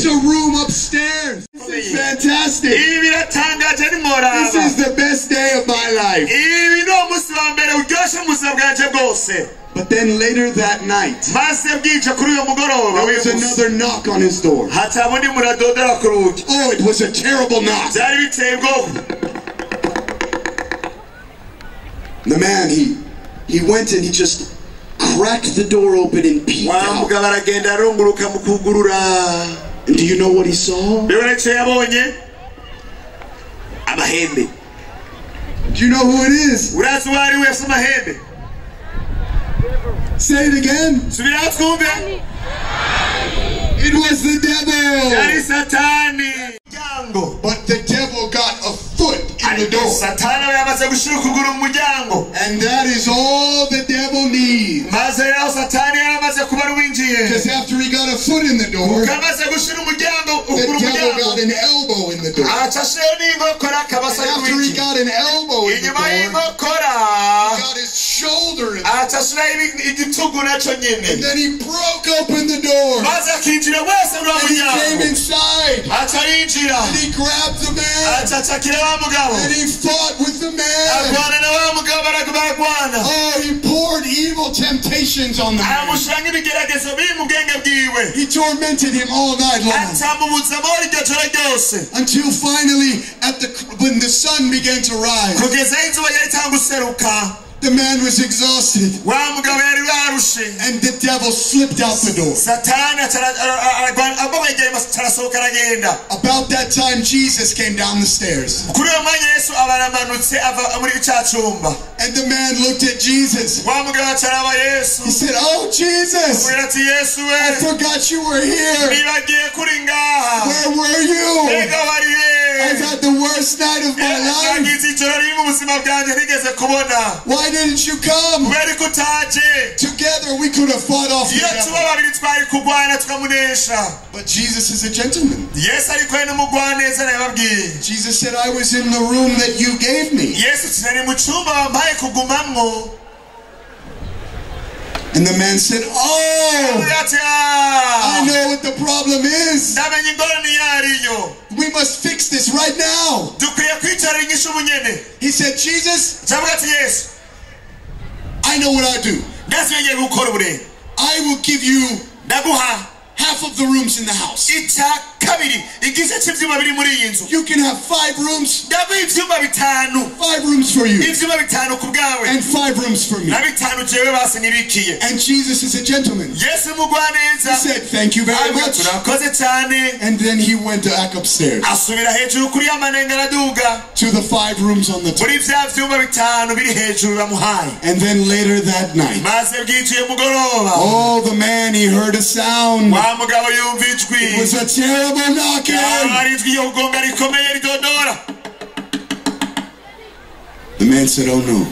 a room upstairs. This is fantastic. This is the best day of my life. But then later that night, there was another knock on his door. Oh, it was a terrible knock. The man, he went and he just cracked the door open and peeked out. And do you know what he saw? Do you know who it is? Say it again. It was the devil. But the devil got a foot in the door. And that is all the devil needs. Because after he got a foot in the door, the devil got an elbow in the door. And after he got an elbow in the door, he got his shoulder in the door. And then he broke open the door. And he came inside. And he grabbed the man. And he fought with the man. Oh, he poured evil temptations on the man. He tormented him all night long. Until finally, when the sun began to rise, the man was exhausted. And the devil slipped out the door. About that time, Jesus came down the stairs. And the man looked at Jesus. He said, oh, Jesus, I forgot you were here. Where were you? I've had the worst night of my life. Why didn't you come? Together we could have fought off the devil. But Jesus is a gentleman. Jesus said, I was in the room that you gave me. And the man said, oh, I know what the problem is. We must fix this right now. He said, Jesus, I know what I do. I will give you half of the rooms in the house. You can have 5 rooms. 5 rooms for you. And 5 rooms for me. And Jesus is a gentleman. He said, thank you very much. And then he went back upstairs to the 5 rooms on the top. And then later that night, oh, the man, he heard a sound. It was a terrible knocking. The man said, oh no.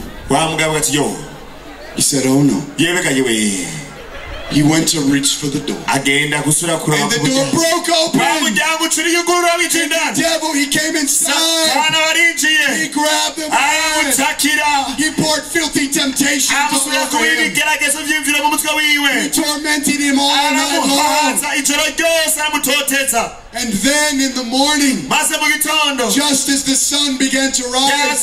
He said, oh no. He went to reach for the door. And the door broke open. And the devil, he came inside. He grabbed the man. He poured filthy temptations all over him. He tormented him all night long. And then in the morning, just as the sun began to rise,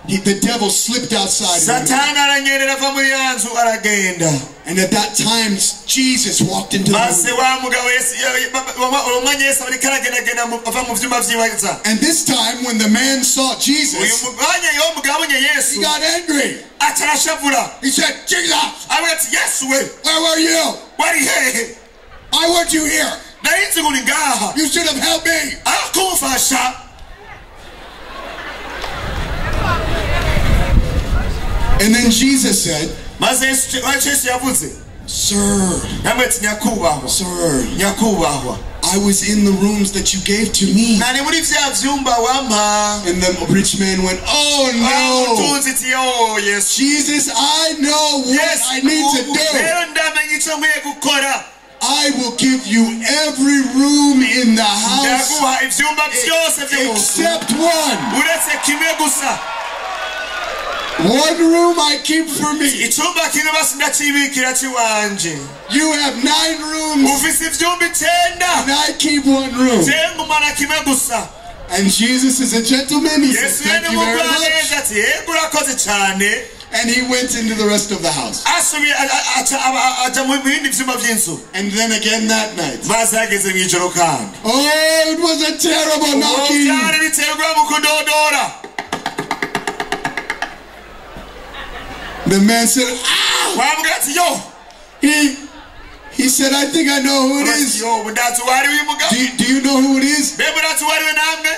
the devil slipped outside. And at that time, Jesus walked into the room. And this time, when the man saw Jesus, he got angry. He said, Jesus, where were you? Why weren't you here? You should have helped me. And then Jesus said, Sir, I was in the rooms that you gave to me. nari muri vya vyumba wampa. And the rich man went, oh no. umutunzi ati oh yes. Jesus, I know what I need to do. rero ndamenye ico nkwiye gukora. I will give you every room in the house ndaguha ivyumba vyose vyo mu nzu except one. uretse kimwe gusa. One room I keep for me. icumba kimwe basi ndacibikira ciwanje. You have 9 rooms ufise ivyumba 9 and I keep one room. jewe ngumana kimwe gusa. And Jesus is a gentleman. He says, yesu thank yene you very mugwaneza much. ati yego urakoze cane. And he went into the rest of the house. asubiye aja mu bindi vyumba vy'inzu. And then again that night. maze yageze mw'ijoro kandi. Oh, it was a terrible knocking. vyari biterwa mu kudodora. The man said, ah! wambwira ati yo. He said, I think I know who it is. yo ndazi uwariwe uyu mugabo. Do you know who it is? mbega urazi uwariwe namwe.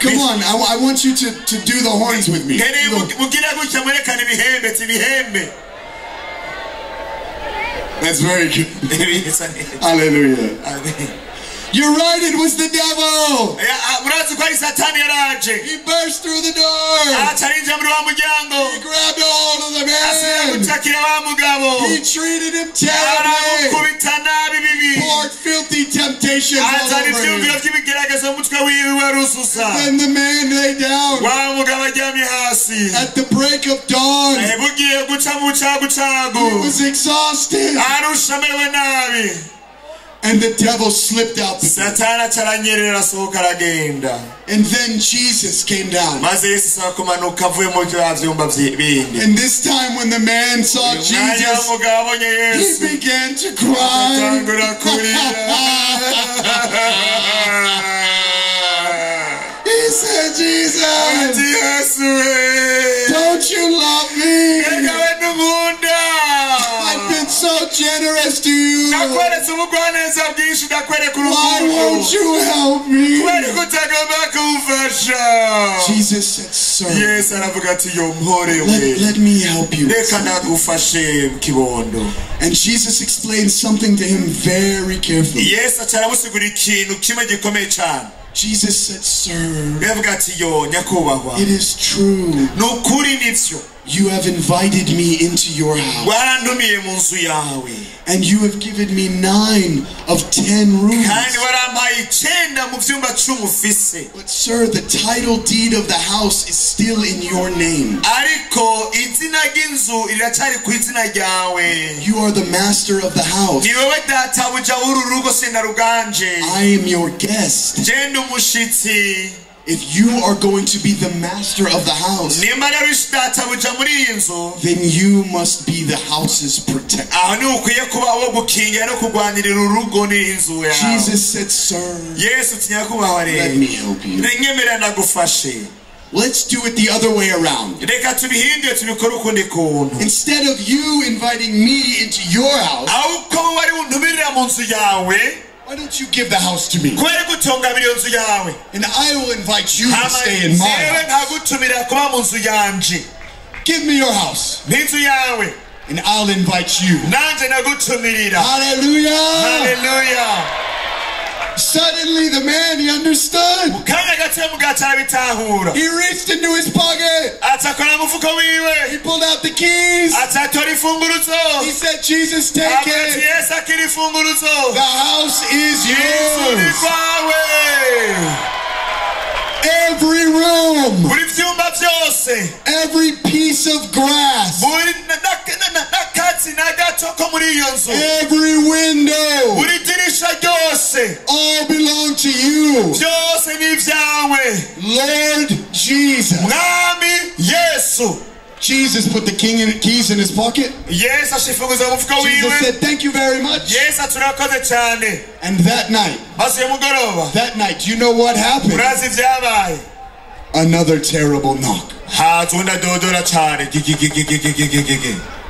Come on, I want you to do the horns with me. nkeneye mugire gutya mwerekane ibihembe ati ibihembe. That's very good. Hallelujah. You're right, it was the devil. murazi ko ari satani yaraje. He burst through the door. acarinjira muri wa muryango. He grabbed a hold of the man. gutakira wa mugabo. He treated him terribly. aramukubita nabi bibi. Poured filthy temptations all azana over ivyumviro him. vy'ibigeragezo mu mutwe wiwe warususa. Then the man lay down. wa mugabo aryamye hasi. At the break of dawn, bugiye guca mu he cagucagu. was exhausted. arusha amerewe nabi. And the devil slipped out the door. satani acaranyerera asohoka aragenda. And then Jesus came down. maze yesu asaba kumanuka avuye mu vya vyumba bindi. And this time when the man saw umwanya Jesus, w'umugabo abonye he yesu. began to cry. atangura kurira. He said, Jesus, ati yesu we. don't you love me? Ega we n'unkunda. I've been so generous to you. nakweretse ubugwaneza bwinshi ndakwereka Why urukundo. won't you help me? kubera ko utagomba kumfasha. Jesus said, sir, yesu aravuga ati yo mpore we. let me help you. reka ndagufashe kibondo. And Jesus explained something to him very carefully. yesu acaramusigura ikintu kimwe gikomeye cane. Jesus said, sir, yavuga ati yo nyakubahwa. it is true. nukuri nivyo. You have invited me into your house. warantumiye mu nzu yawe. And you have given me 9 of 10 rooms. kandi warampaye 9 mu vyumba 10 ufise. But sir, the title deed of the house is still in your name. ariko izina ry'inzu riracari ku izina ryawe. You are the master of the house. ni wewe databuja w'uru rugo sindaruganje. I am your guest. je ndi umushitsi. If you are going to be the master of the house, nimba rero databuja muri iyi nzu, then you must be the house's protector. aho ni ukwiye kuba wo gukingira no kurwanirira urugo n'inzu yawe. Jesus said, sir, yesu tinyakubahwa let rero. me help you. nyemerera ndagufashe. Let's do it the other way around. reka tubihindure tubikore ukundi kuntu. Instead of you inviting me into your house, aho uko wari untumirira mu nzu yawe, why don't you give the house to me? kubera gutongabira iyo nzu yawe. And I will invite you to stay in my jewe house. nkagutumira kuba mu nzu yanje. Give me your house, n'inzu yawe, and I'll invite you. nanje nagutumirira. Hallelujah! haleluya. Suddenly the man, he understood. kanya gatoya mugaca arabitahura. He reached into his pocket. atakora mu mufuko wiwe. He pulled out the keys. atatora imfunguruzo. He said, Jesus, take avuga ati it. yesu akira imfunguruzo. The house is inzu ni yours. rwawe. Every room, buri vyumba vyose, every piece of grass, buri n'akatsi na gato ko muri iyo nzu, every window, buri dirisha ryose, all belong to you. vyose ni vyawe. Lord Jesus. mwami yesu. Jesus put the keys in his pocket. yesu ashifunguza mu mufuko Jesus wiwe. said, thank you very much. yesu aturakoze cane. And that night, maze uyu mugoroba, do you know what happened? urazi vyabaye. Another terrible knock. hatunda dodora cane.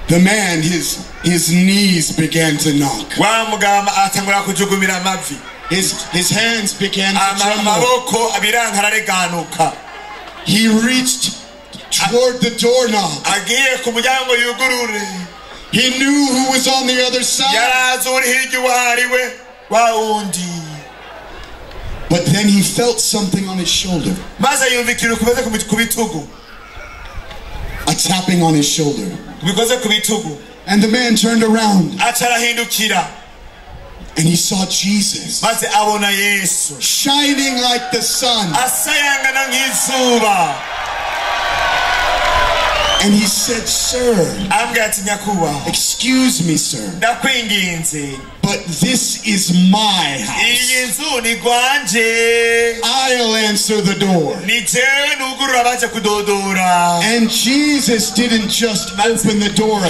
The man, his knees began to knock. wa mugabo atangura kujugumira amavi. His hands began to tremble. amaboko abirankara areganuka. He reached toward the doorknob. agiye ku muryango yugurure. He knew who was on the other side. yarazi uri hirya uwo ari we. But then he felt something on his shoulder. A tapping on his shoulder. And the man turned around. And he saw Jesus shining like the sun. And he said, "Sir, excuse me, sir, but this is my house. I'll answer the door." And Jesus didn't just open the door.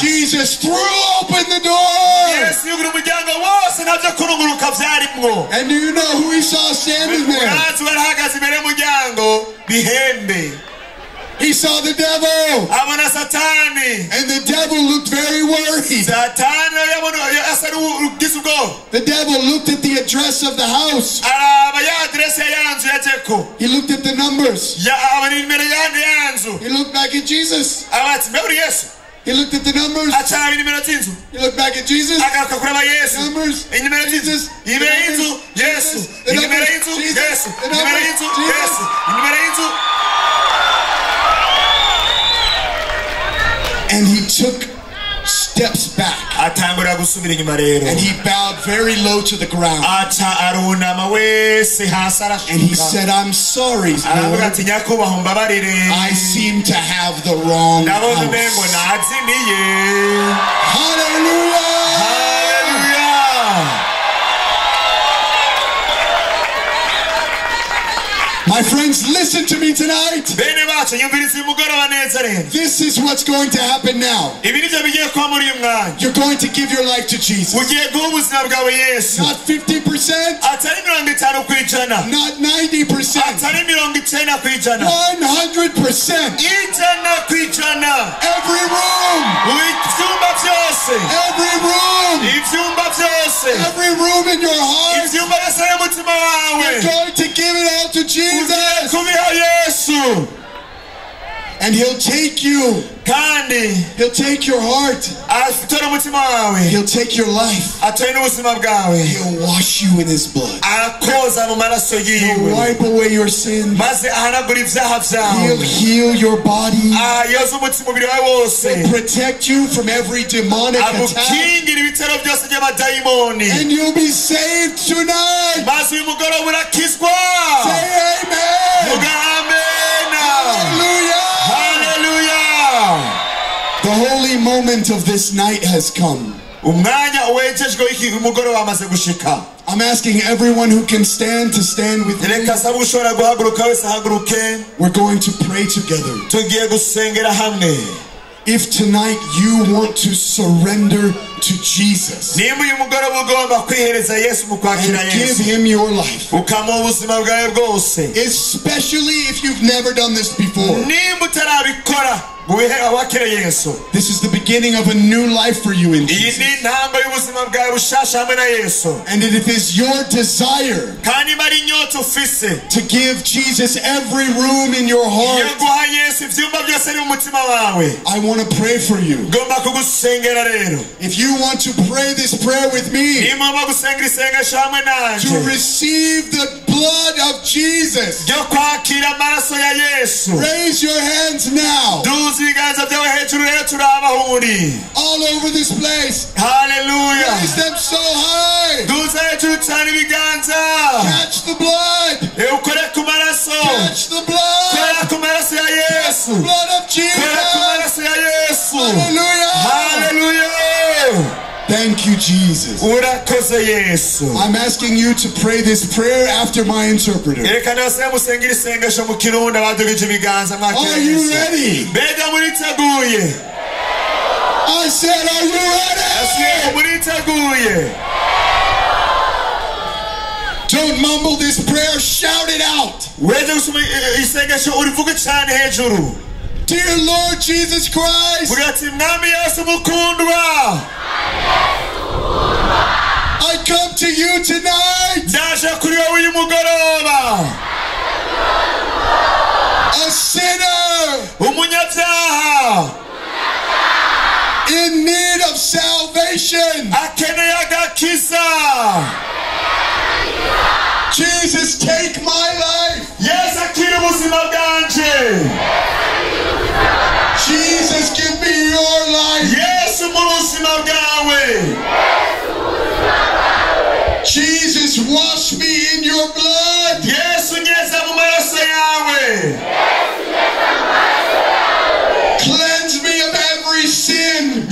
Jesus threw open the door. And do you know who he saw standing there? He saw the devil. And the devil looked very worried. The devil looked at the address of the house. He looked at the numbers. He looked back at Jesus. He looked at the numbers. He looked back at Jesus. Numbers. Jesus. And he took steps back. And he bowed very low to the ground. And he said, "I'm sorry, Lord. I seem to have the wrong house." Hallelujah! My friends, listen to me tonight. This is what's going to happen now. You're going to give your life to Jesus. Not 50%. Not 90%. 100%. Every room. Every room. Every room in your heart. You're going to give it all to Jesus. And he'll take you. He'll take your heart. He'll take your life. He'll wash you in his blood. He'll wipe away your sins. He'll heal your body. He'll protect you from every demonic attack. And you'll be saved tonight. Say amen. Hallelujah. The holy moment of this night has come. I'm asking everyone who can stand to stand with me. We're going to pray together. If tonight you want to surrender to Jesus and give him your life, especially if you've never done this before, this is the beginning of a new life for you in Jesus. And if it is your desire to give Jesus every room in your heart, I want to pray for you. If you want to pray this prayer with me, to receive the blood of Jesus, raise your hands now. All over this place. Hallelujah. Raise them so high. Catch the blood. Catch the blood. Catch the blood of Jesus. Hallelujah. Hallelujah. Thank you, Jesus. I'm asking you to pray this prayer after my interpreter. Are you ready? I said, are you ready? Don't mumble this prayer, shout it out. Dear Lord Jesus Christ, I come to you tonight, a sinner in need of salvation. salvation. Jesus, take my life. Yes, Jesus, give me your life. Yes, Jesus, wash me in your blood. Yes, Cleanse me of every sin.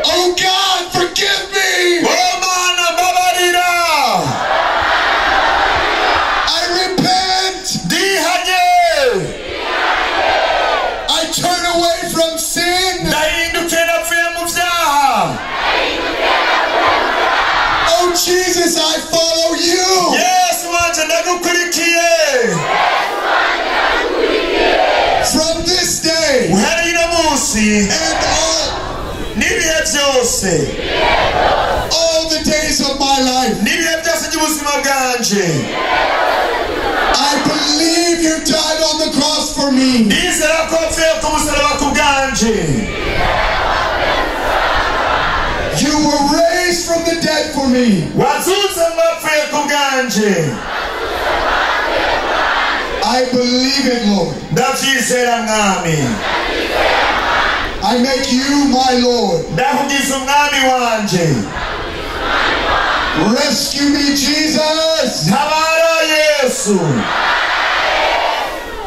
Oh God, forgive me. I repent. I turn away from sin. Oh Jesus, I follow you. Yes, from this day and all the days of my life. I believe you died on the cross for me. You were raised from the dead for me. I believe it, Lord. I make you my Lord. Rescue me, Jesus.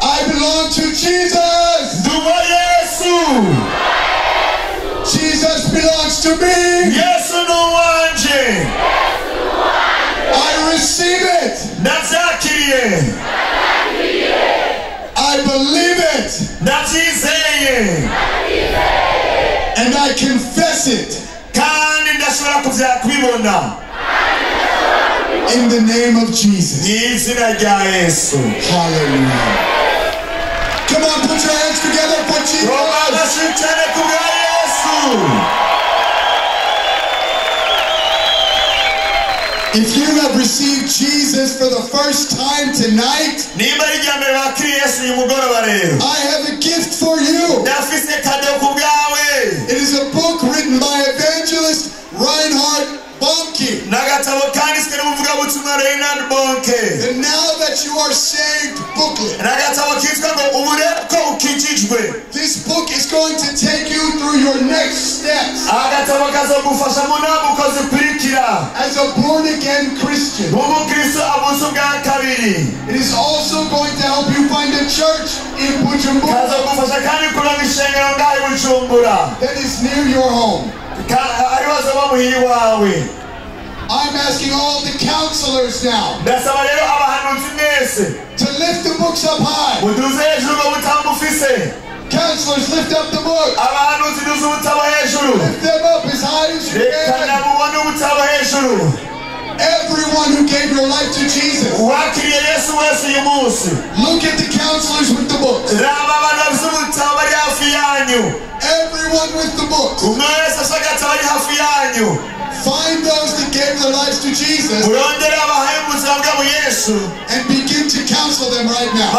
I belong to Jesus. Jesus belongs to me. I receive it. I believe it. And I confess it. In the name of Jesus. Hallelujah. Come on, put your hands together for Jesus. If you have received Jesus for the first time tonight, I have a gift for you. It is a book written by evangelist Reinhard Bonnke. The Now That You Are Saved booklet. This book is going to take you through your next steps as a born-again Christian. It is also going to help you find a church in Bujumbura that is near your home. I'm asking all the counselors now to lift the books up high. Counselors, lift up the book. Lift them up as high as you can. Everyone who gave your life to Jesus, look at the counselors with the books. Everyone with the books. Find those that gave their lives to Jesus and begin to counsel them right now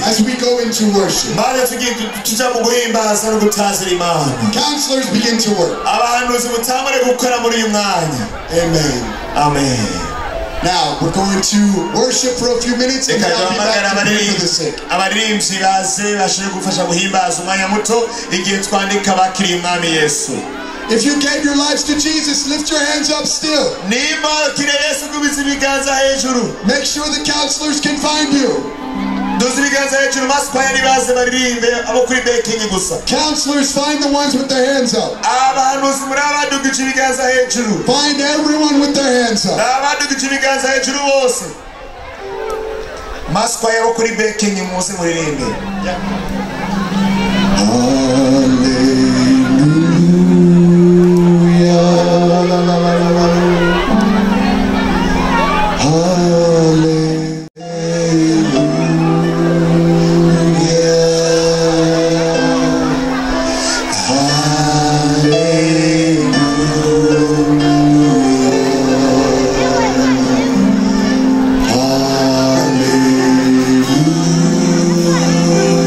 as we go into worship. Counselors, begin to work. Amen. Amen. Now we're going to worship for a few minutes and then I'll be back to pray for the sick. If you gave your lives to Jesus, lift your hands up still. Make sure the counselors can find you. Counselors, find the ones with their hands up. Find everyone with their hands up.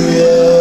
Hallelujah.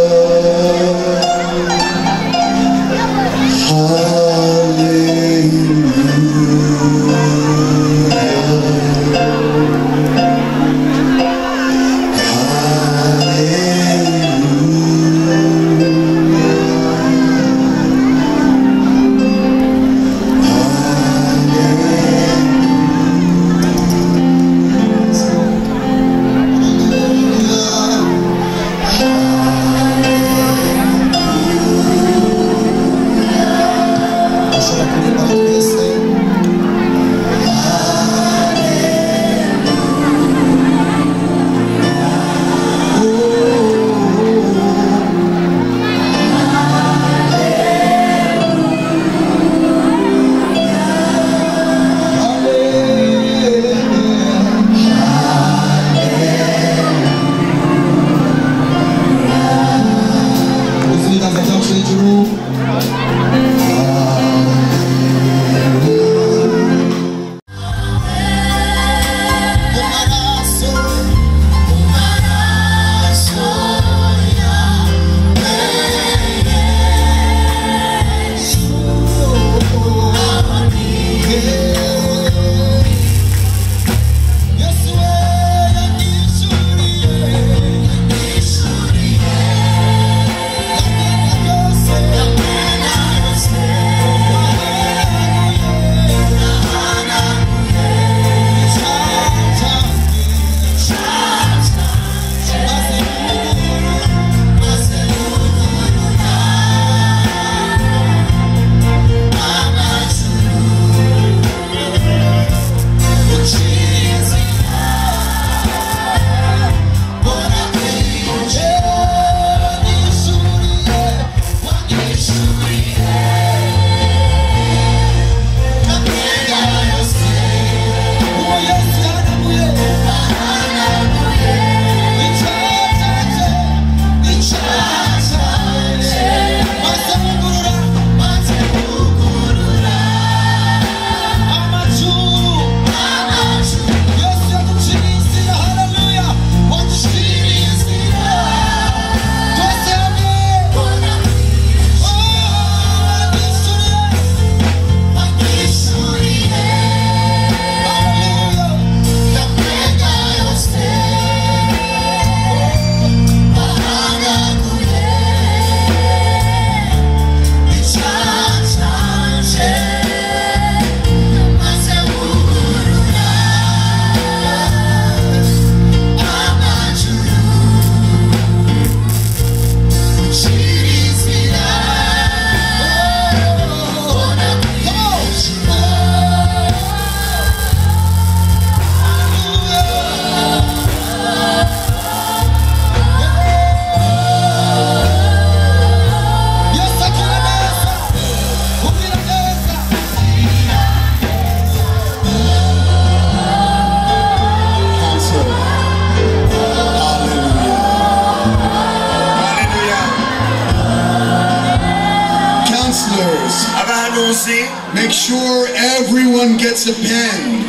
Make sure everyone gets a pen.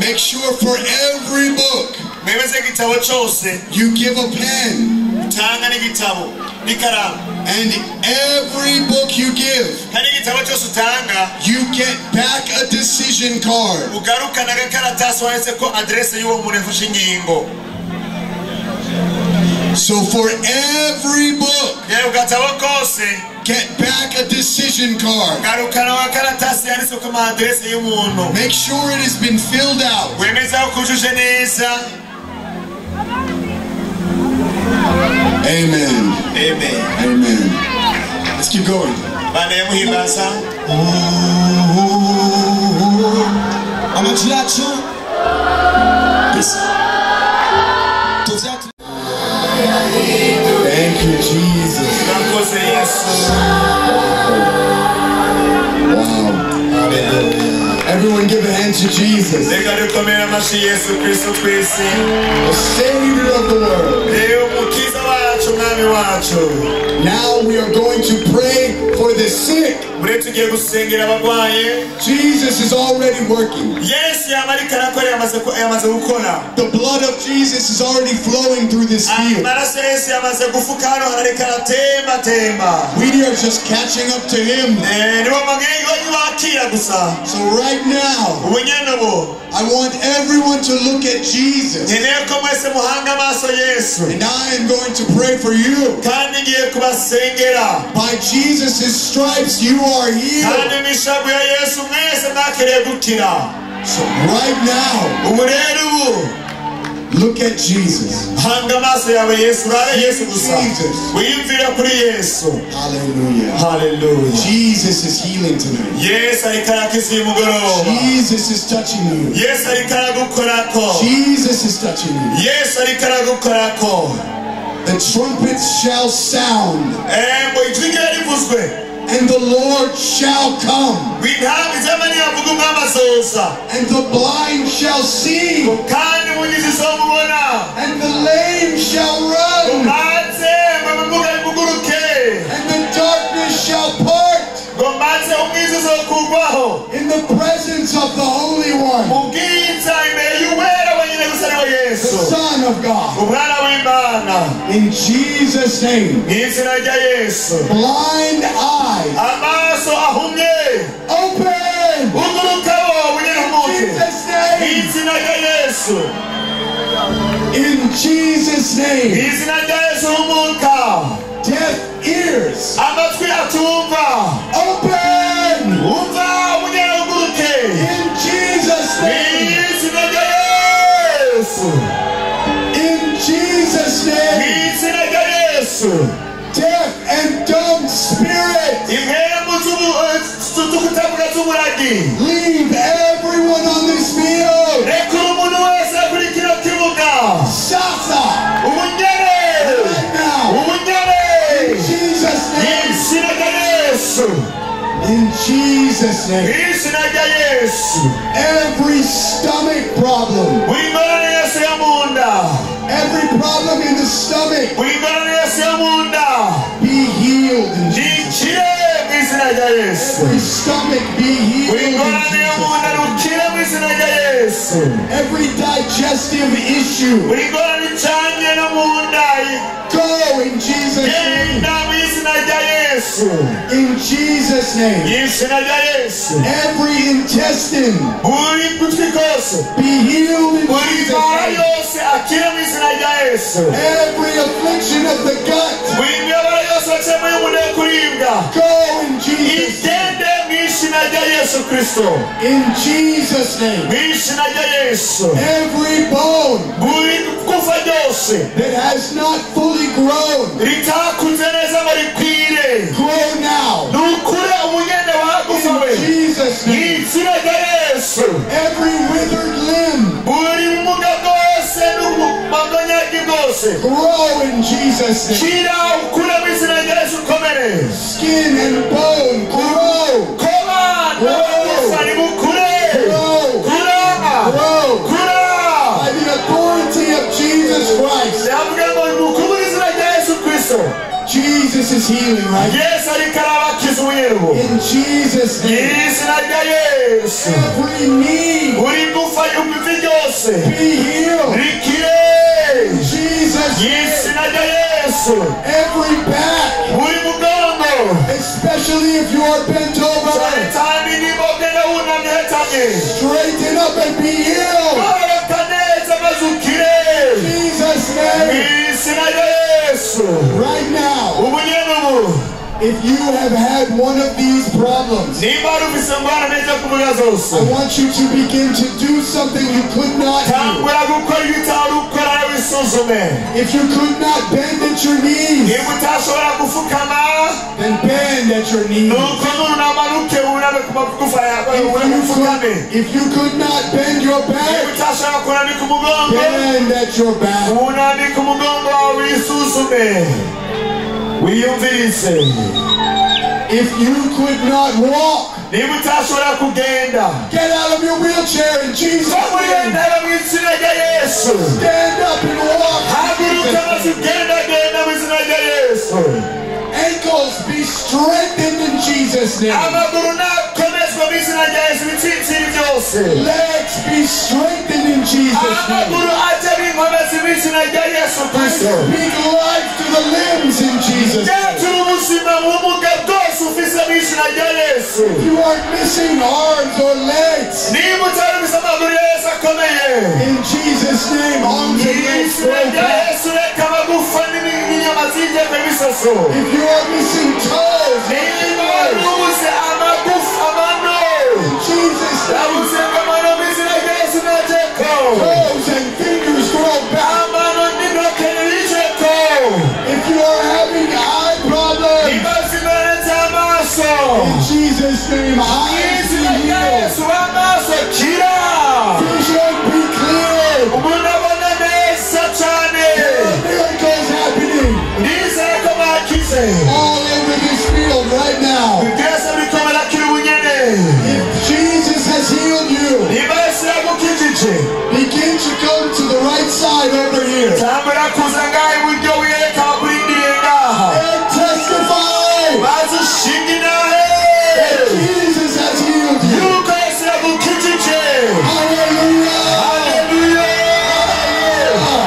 Make sure for every book you give a pen. And every book you give, you get back a decision card. So for every book, get back a decision card. Make sure it has been filled out. Amen. Amen. Amen. Let's keep going. Thank you, Jesus. Wow. Hallelujah. Everyone give a hand to Jesus. The Savior of the world. Now we are going to pray for the sick. Jesus is already working. The blood of Jesus is already flowing through this field. We are just catching up to Him. So right now, I want everyone to look at Jesus. And I am going to pray for you. By Jesus' stripes you are healed. So right now, look at Jesus. Hallelujah. Hallelujah. Jesus is healing tonight. Jesus is touching you. Jesus is touching you. The trumpets shall sound, and the Lord shall come, and the blind shall see, and the lame shall run, and the darkness shall part in the presence of the Holy One, the Son of God. In Jesus' name, blind eyes open. In Jesus' name, deaf ears open. In Jesus' name. In Jesus' name. Deaf and dumb spirits, leave everyone on this field. Sasa. Right now. In Jesus' name. In Jesus' name. Every stomach problem, every problem in the stomach, be healed in Jesus' name. Every stomach be healed in Jesus' name. Every digestive issue, go in Jesus' name. In Jesus' name. Every intestine, be healed in Jesus' name. Every affliction of the gut, go in Jesus' name. In Jesus' name. Every bone that has not fully grown, grow now. In Jesus' name. Every withered limb, grow in Jesus' name. Skin and bone, grow. By the authority of Jesus Christ. Jesus Jesus is healing, right? Yesu ariko arabakiza ubunyerero. In Jesus' name. Izina rya Yesu. Every knee Buri gufa y'umubiri ryose be healed. rikire. In Jesus' name. Izina rya Yesu. Every back, Buri mugongo. especially if you are bent over, Cyane niba ugenda wunamye hetamye. straighten up and be healed. Goroka neza maze ukire. In Jesus' name. Izina rya Yesu. Right now, Ubunyerero. if you have had one of these problems, Niba ufise ingwara neza kuvuga zose. I want you to begin to do something you could not do. Tangura gukora ibitari ukora wisuzume. If you could not bend at your knees, Niba utashobora gufukama, then bend at your knees. nuko nunamanuke wuname ku magufa yawe ufukame. If you could not bend your Niba back, utashobora kunamika umugongo, bend at your back. wunamika umugongo wawe wisuzume. Wiyumvise. If you could not walk, Niba utashobora kugenda, get out of your wheelchair in Jesus' va muri iyo name. ntebe mu izina rya Yesu. Stand up and walk. Haguruka maze ugendagenda mu izina rya Yesu. Ankles be strengthened in Jesus' name. Amaguru nakomezwa mu izina rya Yesu, ibitsitsiri byose. Legs be strengthened in Jesus' name. Amaguru aje binkomeza mu izina rya Yesu Kristo. Speak life to the limbs in Jesus' name. Yatura ubuzima mu bumuga bwose ufise mu izina rya Yesu. You are missing arms or legs. Niba utarabise amaguru ya Yesu akomeye, In Jesus' name, arms and mu legs izina grow rya back. Yesu reka amagufa n'inyama zijyeko ibisaso. If you are missing toes, Niba warubuze amagufa amano, in Jesus' name, yabuze amano mu izina rya Yesu najeko. toes and fingers grow back. Amano n'intoke bijeko. If you are having eye problems, Niba zimenetse amaso, in Jesus' name, eyes be izina rya healed. Yesu amaso kira. Vision be clear. Umuntu abona neza cyane. Miracles happening Nizeye ko bakize. all over this field right now. Byose bikomera kiri bunyene. If Jesus has healed you, Niba Yesu yagukijije, begin to come to the right side over here tambura kuza ngaha iburyo wiyereka abakurindiriye ngaha. and testify Maze ushinge inahe. Jesus has healed you. Yuko Yesu yagukijije. Hallelujah. Hallelujah.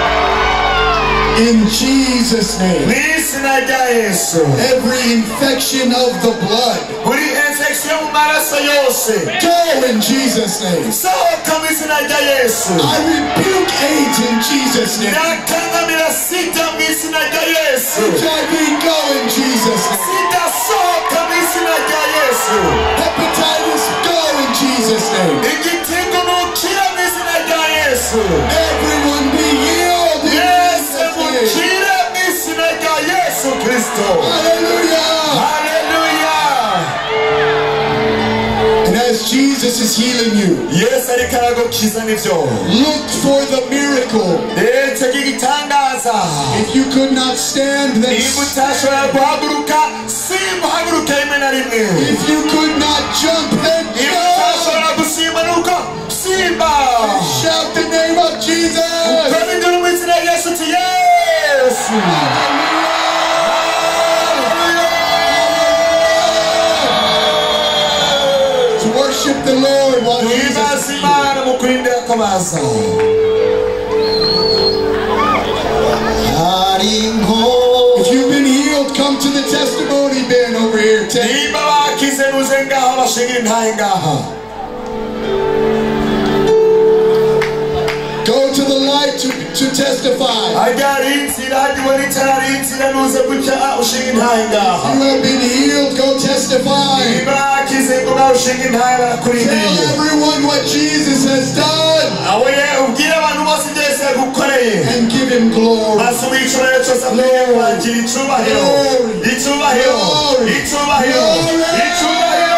Hallelujah. In Jesus' name, Mu izina rya Yesu. every infection of the blood, Buri infection mu maraso yose. go in Jesus' name. Sohoka mu izina rya Yesu. I rebuke AIDS in Jesus' name. Nakangamira sida mu izina rya Yesu. HIV, go in Jesus' name. Sida sohoka mu izina rya Yesu. Hepatitis, go in Jesus' name. Igitigu nukira mu izina rya Yesu. Everyone be healed in Yesu Jesus' name. mukire mu izina rya Yesu Kristo. Hallelujah. Hallelujah. And as Jesus is healing you, Yesu ariko aragukiza nivyo. look for the miracle. Icyo gitangaza. If you could not stand, then Niba utashobora guhaguruka, simuhaguruke rimwe na rimwe. if you could not jump, then Niba jump. utashobora gusimba nuko simba. Shout the name of Jesus. Twabindura mu izina rya Yesu uti Yesu. To worship the Lord while Jesus Tuhimbaze is healing. Imana mu kurindira ko baza. If you've been healed, come to the testimony bin over here. Niba bakize nuze ngaha bashingira intahe ngaha. Go to the light to testify. Hajya hari inzira, hajya ubona itara hari inzira nuze gutya ushinga intahe ngaha. You have been healed, go testify. Niba bakize ngo nawe ushinga intahe Tell barakurindiriye. everyone what Jesus has done Abuye ubwire abantu bose ibyo Yesu yagukoreye. and give him glory. Basoma icyubahiro cyose akwiriye kubagira icyubahiro. Icyubahiro. Icyubahiro. Icyubahiro.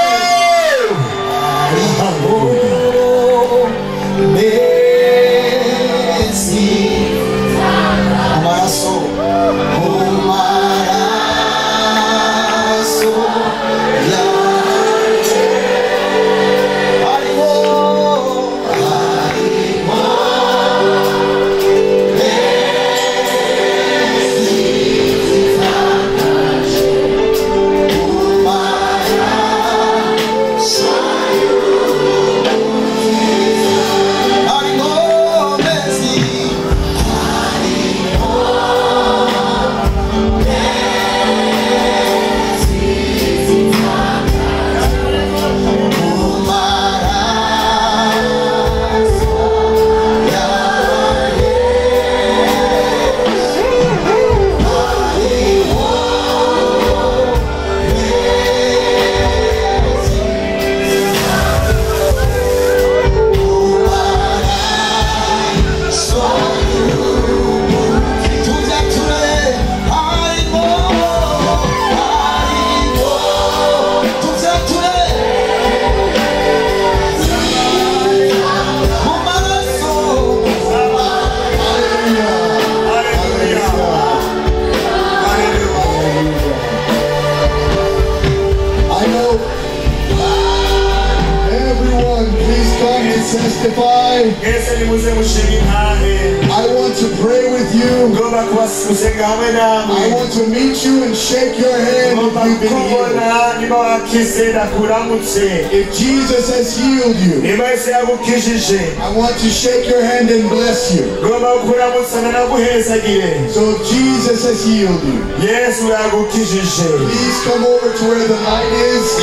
testify. I want to pray with you. I want to meet you and shake your hand if you've been healed. If Jesus has healed you, I want to shake your hand and bless you. So if Jesus has healed you, please come over to where the light is.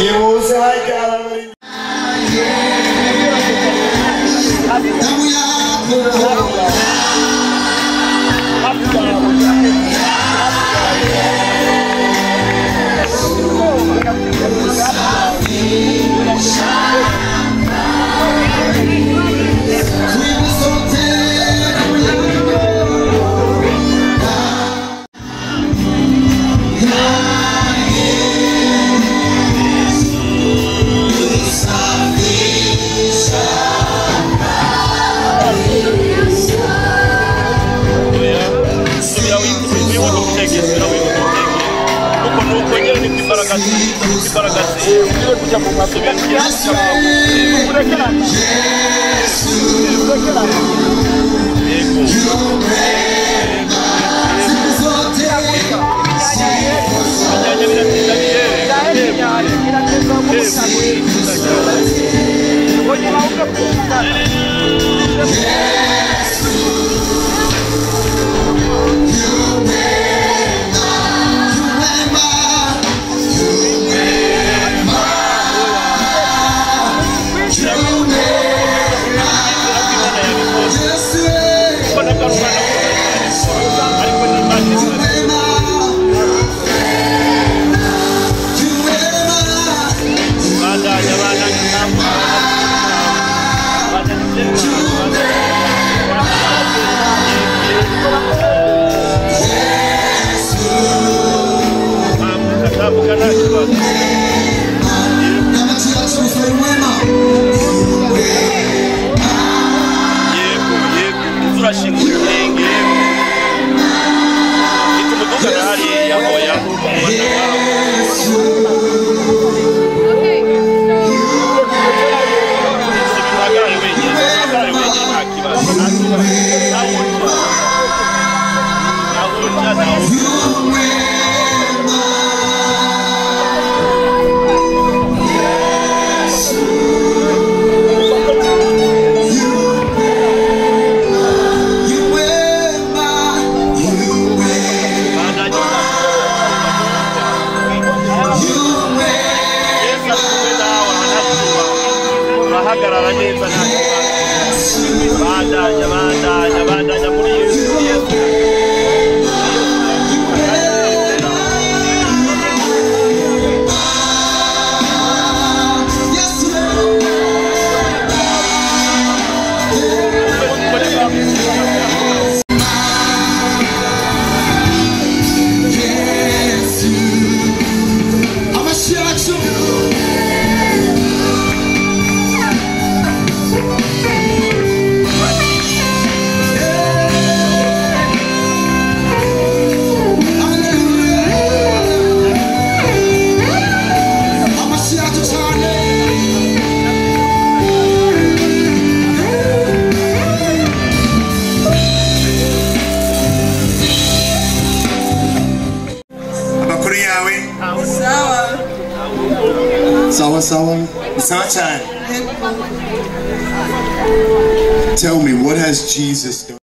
Tell me, what has Jesus done?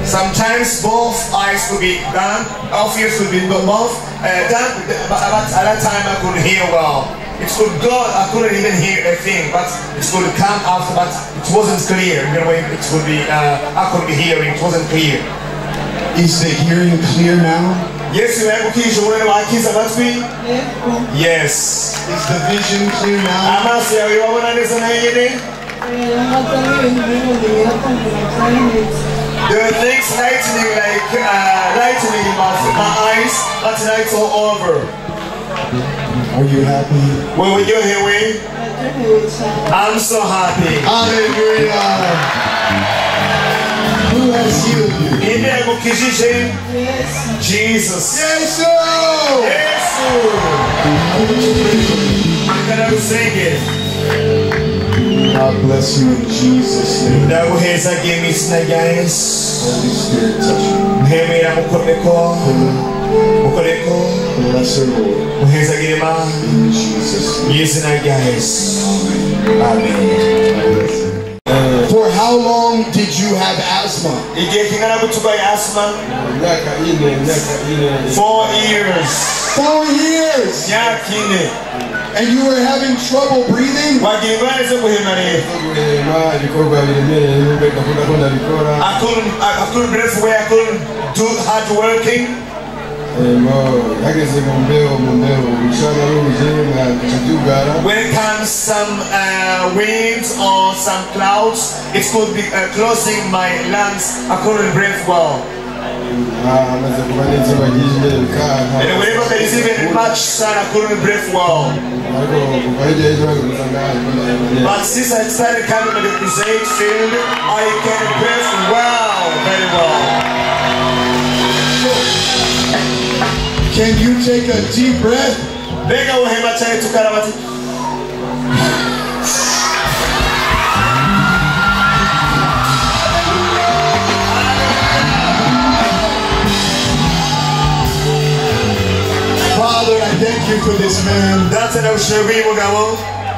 Sometimes both eyes could be done, both ears could be done, but at that time I couldn't hear well. It could go, I couldn't even hear a thing, but it could come after, but it wasn't clear. In a way, it could be, I couldn't be hearing, it wasn't clear. Is the hearing clear now? Yes, you have to Yes. Is the vision clear now? There are things lightening like lightening in my eyes, but now it's all over. Are you happy? Well, you're here, I'm so happy. Hallelujah. Who has healed you? ukijije. Jesus. Yes. God bless you in Jesus' name. Holy Spirit, touch you. Bless her, Lord. In Jesus' name. Amen. For how long did you have asthma? 4 years. 4 years. And you were having trouble breathing? I couldn't breathe where I couldn't do hard working. When it comes some winds or some clouds, it could be closing my lungs. I couldn't breathe well. And whenever there is even much sun, I couldn't breathe well. But since I started coming to the crusade field, I can breathe well, very well. Can you take a deep breath? Father, I thank you for this man.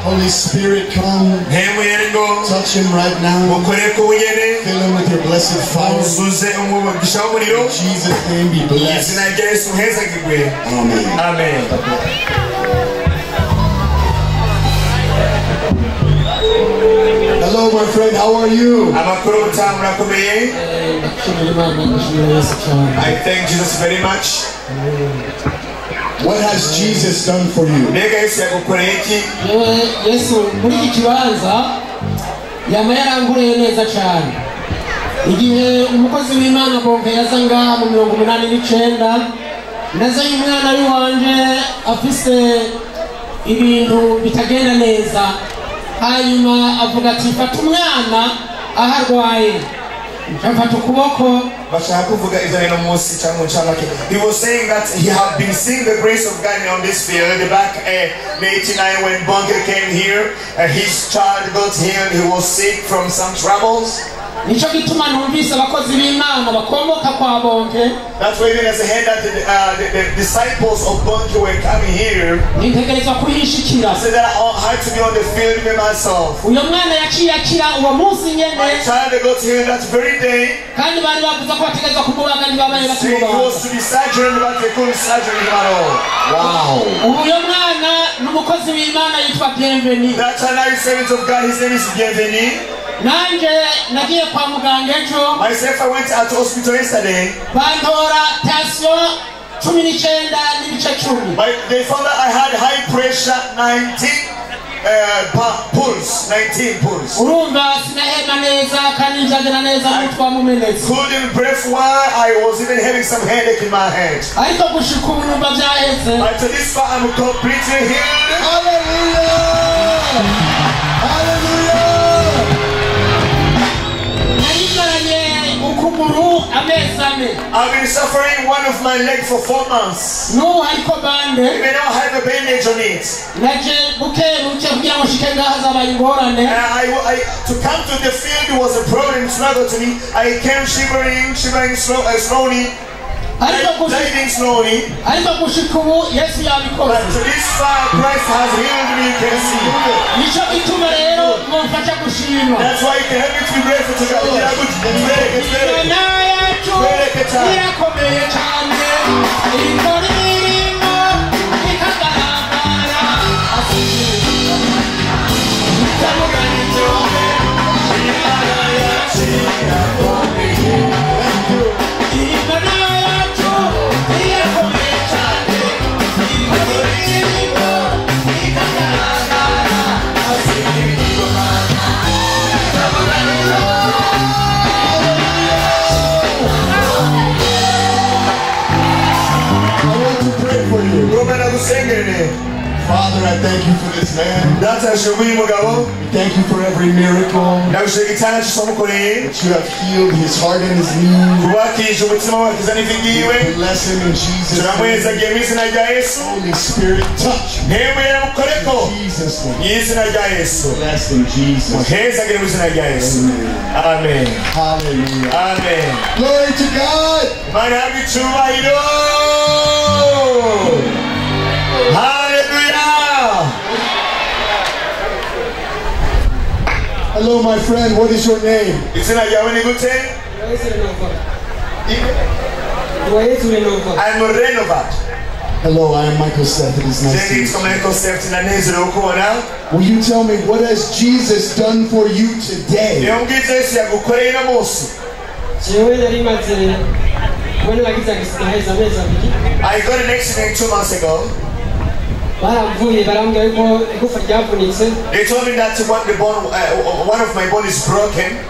Holy Spirit, come. Touch him right now. Fill him with your blessed fire. In Jesus' name, be blessed. Amen. Amen. Hello, my friend. How are you? I thank Jesus very much. What has Jesus done for you? Yesu muri iki kibanza yamaranguriye neza cyane. Igihe umukozi w'Imana bonke yaza ngaha mu 89 nazanye umwana w'iwanje afise ibintu bitagenda neza, hanyuma avuga ati fata umwana aharwaye. He was saying that he had been seeing the grace of God on this field back in 89 when Bunker came here. His child got healed. He was sick from some troubles. That's why even as I heard that the disciples of Bunker were coming here, I said that I had to be on the field by myself. My child got healed that very day. He was to be surgery, but they couldn't surgery him at all. Wow. That's another servant of God. His name is Byamugurutse. Nanje nagiye kwa muganga ejo. Myself, I went at the hospital yesterday. Bandora tension 19 n'ibice 10. They found that I had high pressure 19 pulse. Urumva sinahema neza kandi njagera neza mutwa mumenetse. Couldn't breathe while I was even having some headache in my head. Ariko gushika ubu numva byaheze. But to this far I'm completely healed. Hallelujah! Hallelujah! I've been suffering one of my legs for 4 months. No, I don't have a bandage on it. To come to the field was a problem, struggle to me. I came shivering slowly. Diving slowly. But to this far, Christ has healed me, you can see. That's why you can help me to be grateful to God. Father, I thank you for this man. We Thank you for every miracle that you have healed his heart and his knees. Bless him in Jesus' name. Holy Spirit, touch him. In Jesus' name. Bless in Jesus' name. Amen. Hallelujah. Amen. Glory to God. Hallelujah. Hello, my friend. What is your name? I'm Renovat. Hello, I am Michael Seth. It is nice to meet you. Will you tell me what has Jesus done for you today? I got an accident 2 months ago. They told me that one of my bones is broken.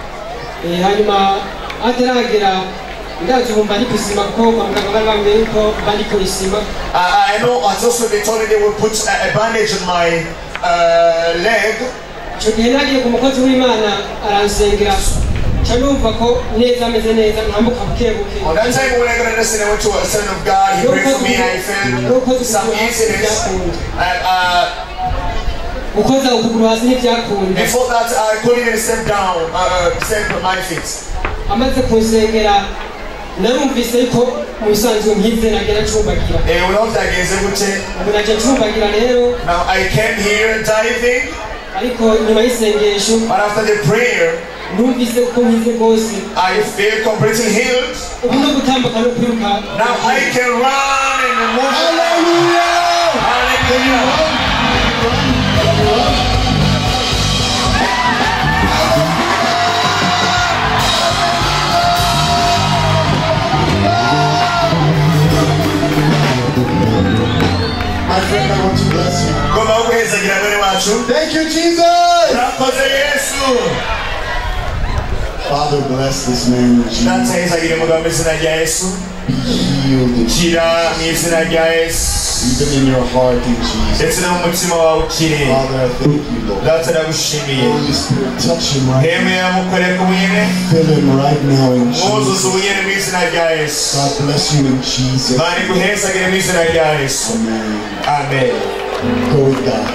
I know also they told me they would put a bandage on my leg. On that time when I got arrested, I went to a son of God. He prayed for me. I felt some incidents. I thought that I couldn't even step down, step on my feet. Now I came here diving, but after the prayer, I feel completely healed. Now I can run and move. Hallelujah! Hallelujah! My friend, I want to bless you. Thank you, Jesus! Father, bless this man in Jesus. Be healed in Jesus. Even in your heart in Jesus. Father, I thank you, Lord. Holy Spirit, touch him right now. Fill him right now in Jesus. God bless you in Jesus. Amen. Amen. Go with God.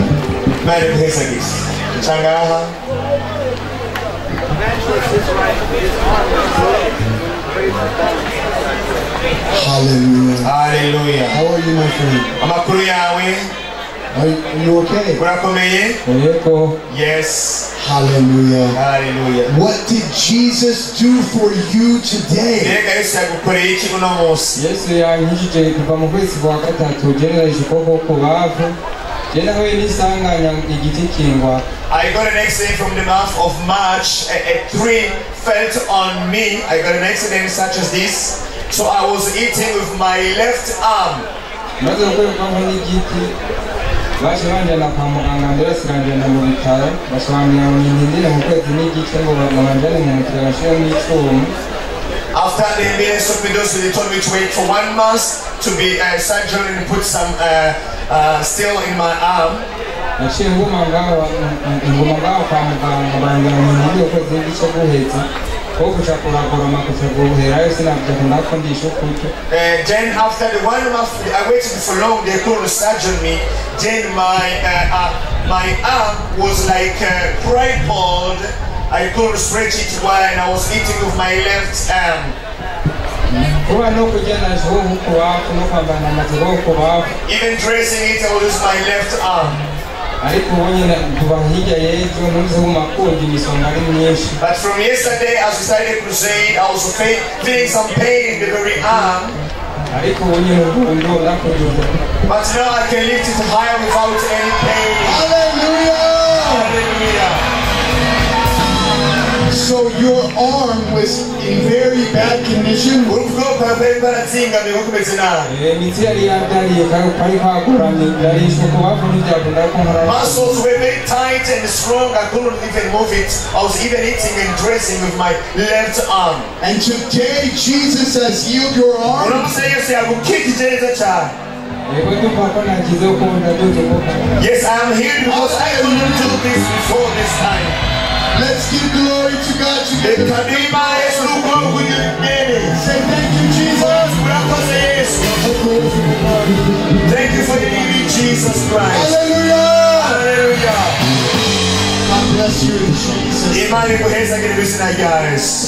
Hallelujah. Hallelujah. How are you, my friend? Are you okay? Yes. Hallelujah. Hallelujah. What did Jesus do for you today? I got an accident from the month of March. A tree fell on me. I got an accident such as this. So I was eating with my left arm. After the ambulance took me those, they told me to wait for 1 month to be surgery and put some steel in my arm. Then after the 1 month, I waited for long. They couldn't surgery me. Then my arm was like crippled. I couldn't stretch it while I was eating with my left arm. Even dressing it, I would use my left arm. But from yesterday, as we started crusade, I was feeling some pain in the very arm. But now I can lift it higher without any pain. Hallelujah! Hallelujah! So your arm was in very bad condition? Muscles were very tight and strong. I couldn't even move it. I was even eating and dressing with my left arm. And today Jesus has healed your arm? Yes, I am here because I couldn't do this before this time. Let's give glory to God together. Say thank you, Jesus. Thank you for your name, Jesus Christ. Hallelujah. Hallelujah. God bless you in Jesus. Imani kuheza kile bisina guys.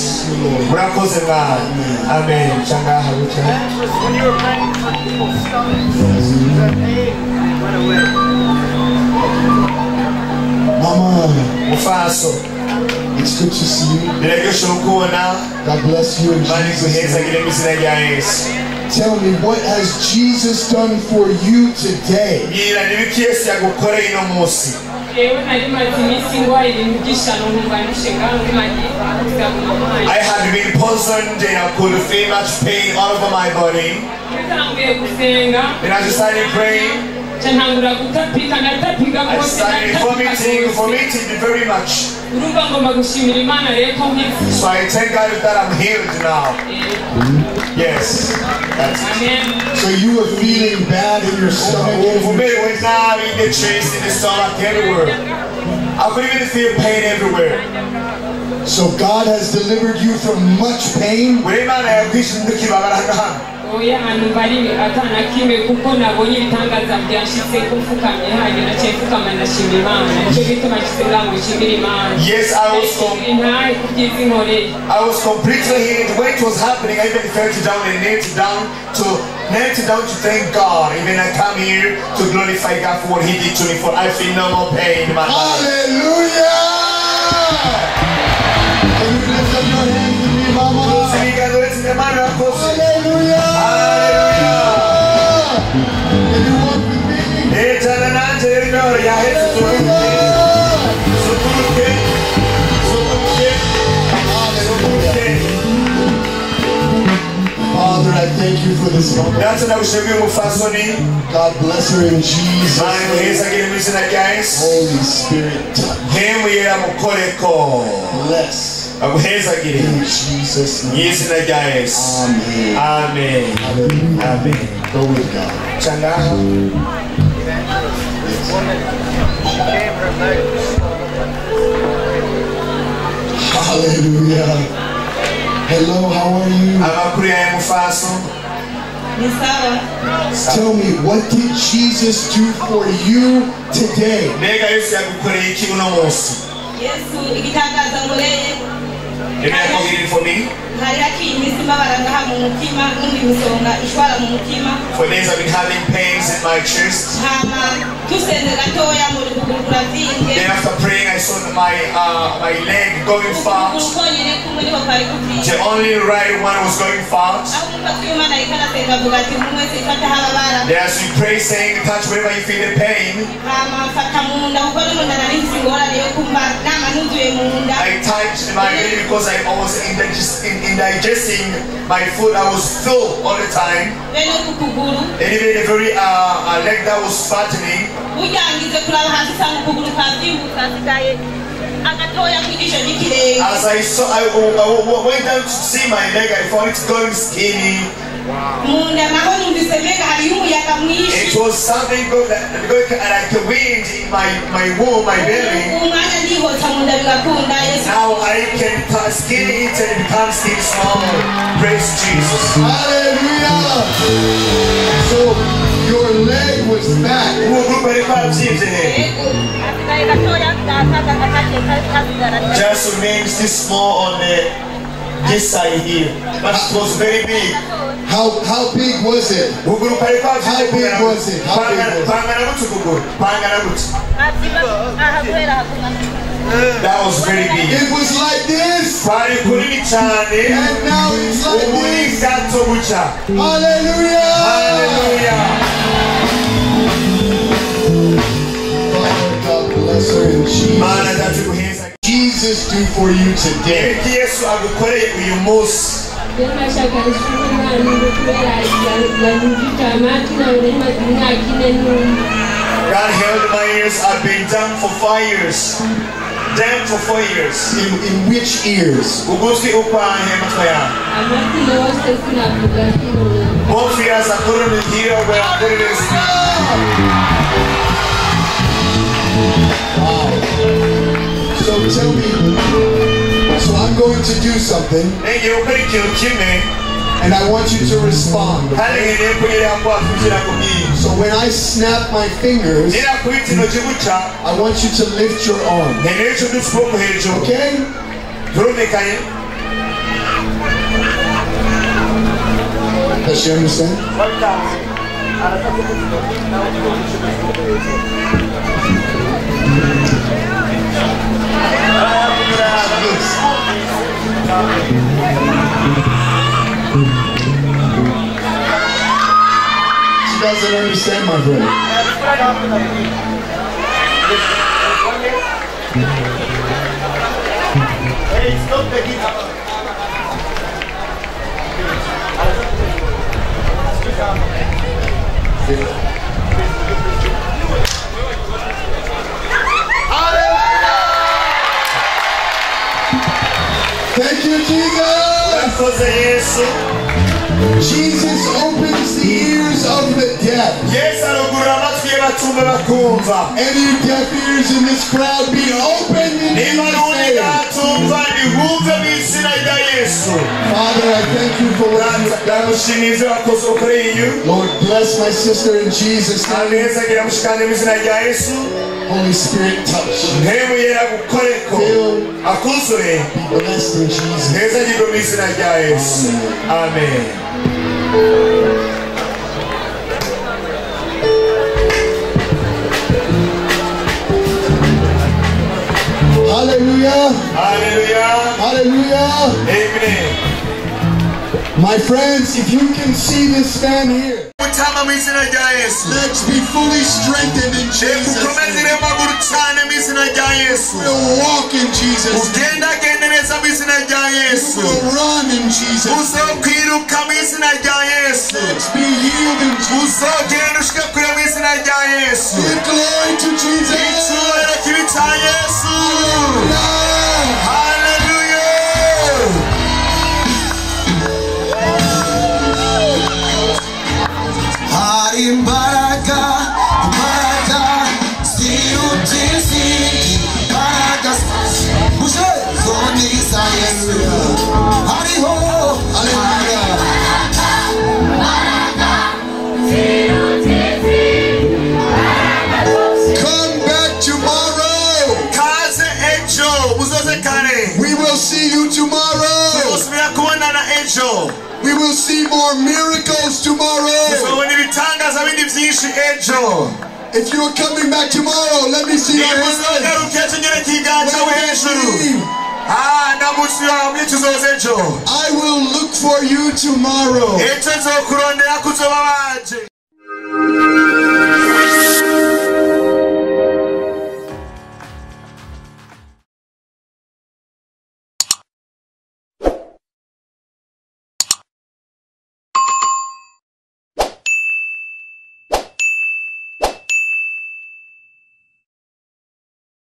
Murakoze God. Amen. Changa harucha. When you were praying for people's stomachs, the pain went away. Mama, Mufaso. it's good to see you. God bless you in Jesus' name. Tell me, what has Jesus done for you today? I had been poisoned and I could feel much pain all over my body. And I just started praying. I started vomiting very much. So I thank God that I'm healed now. Yes. So you were feeling bad in your stomach? For me, it was now in the chest, in the stomach, everywhere. I could even feel pain everywhere. So God has delivered you from much pain? Yes, I was completely healed. When it was happening, I even felt down and knelt down to thank God. Even I come here to glorify God for what He did to me, for I feel no more pain in my life. Hallelujah! Can you lift up your hands to me, Mama? Hallelujah! Can you walk with me? Father, I thank you for this moment. God bless her in Jesus' name. Holy Spirit, bless. In Jesus' name. Amen. Amen. Go with God. Hallelujah. Hello, how are you? Tell me, what did Jesus do for you today? For me, for days I've been having pains in my chest. Then after praying, I saw my leg going fast. The only right one was going fast. Then as we pray, saying, touch wherever you feel the pain. I touched my belly because I was indigesting my food. I was full all the time. And even the very leg that was fattening. As I saw, I went down to see my leg. I found it going skinny. Wow. It was something good, like the wind in my womb, my belly. Now I can skin it and it becomes still small. Praise Jesus. Hallelujah. So your leg was fat. Just remains this small on this side here, but it was very big. How big was it? How big was it? How big was it? That was very big. It was like this. And now it's like this. Hallelujah. Hallelujah. Father, God bless her in Jesus. Jesus do for you today. God held my ears. I've been down for 5 years. Damn for 4 years. In which ears? Ugusi upahe mataya. Both ears are currently here where Wow. So tell me, so I'm going to do something, and I want you to respond. So when I snap my fingers, I want you to lift your arm. Okay? Does she understand? She doesn't understand, my friend. Hey, stop the guitar. Thank you, Jesus. Jesus opens the ears of the deaf. Any deaf ears in this crowd be opened in Jesus' name. Father, I thank you for what you have done. Lord, bless my sister in Jesus' name. Holy Spirit, touch. Fill. Be blessed in Jesus' name. Amen. Hallelujah. Hallelujah. Hallelujah. Amen. My friends, if you can see this man here, Let's be fully strengthened in Jesus' name. We'll walk in Jesus' name. We'll run in Jesus' name. Let's be healed in Jesus' name. Give glory to Jesus. Imbaga, siutisi, imbaga, bushe, zoni Yesu, hariho, hallelujah. Come back tomorrow. Kaze ejo, uzoze kare. We will see you tomorrow. We will see more miracles tomorrow. If you are coming back tomorrow, let me see your hands. I will look for you tomorrow.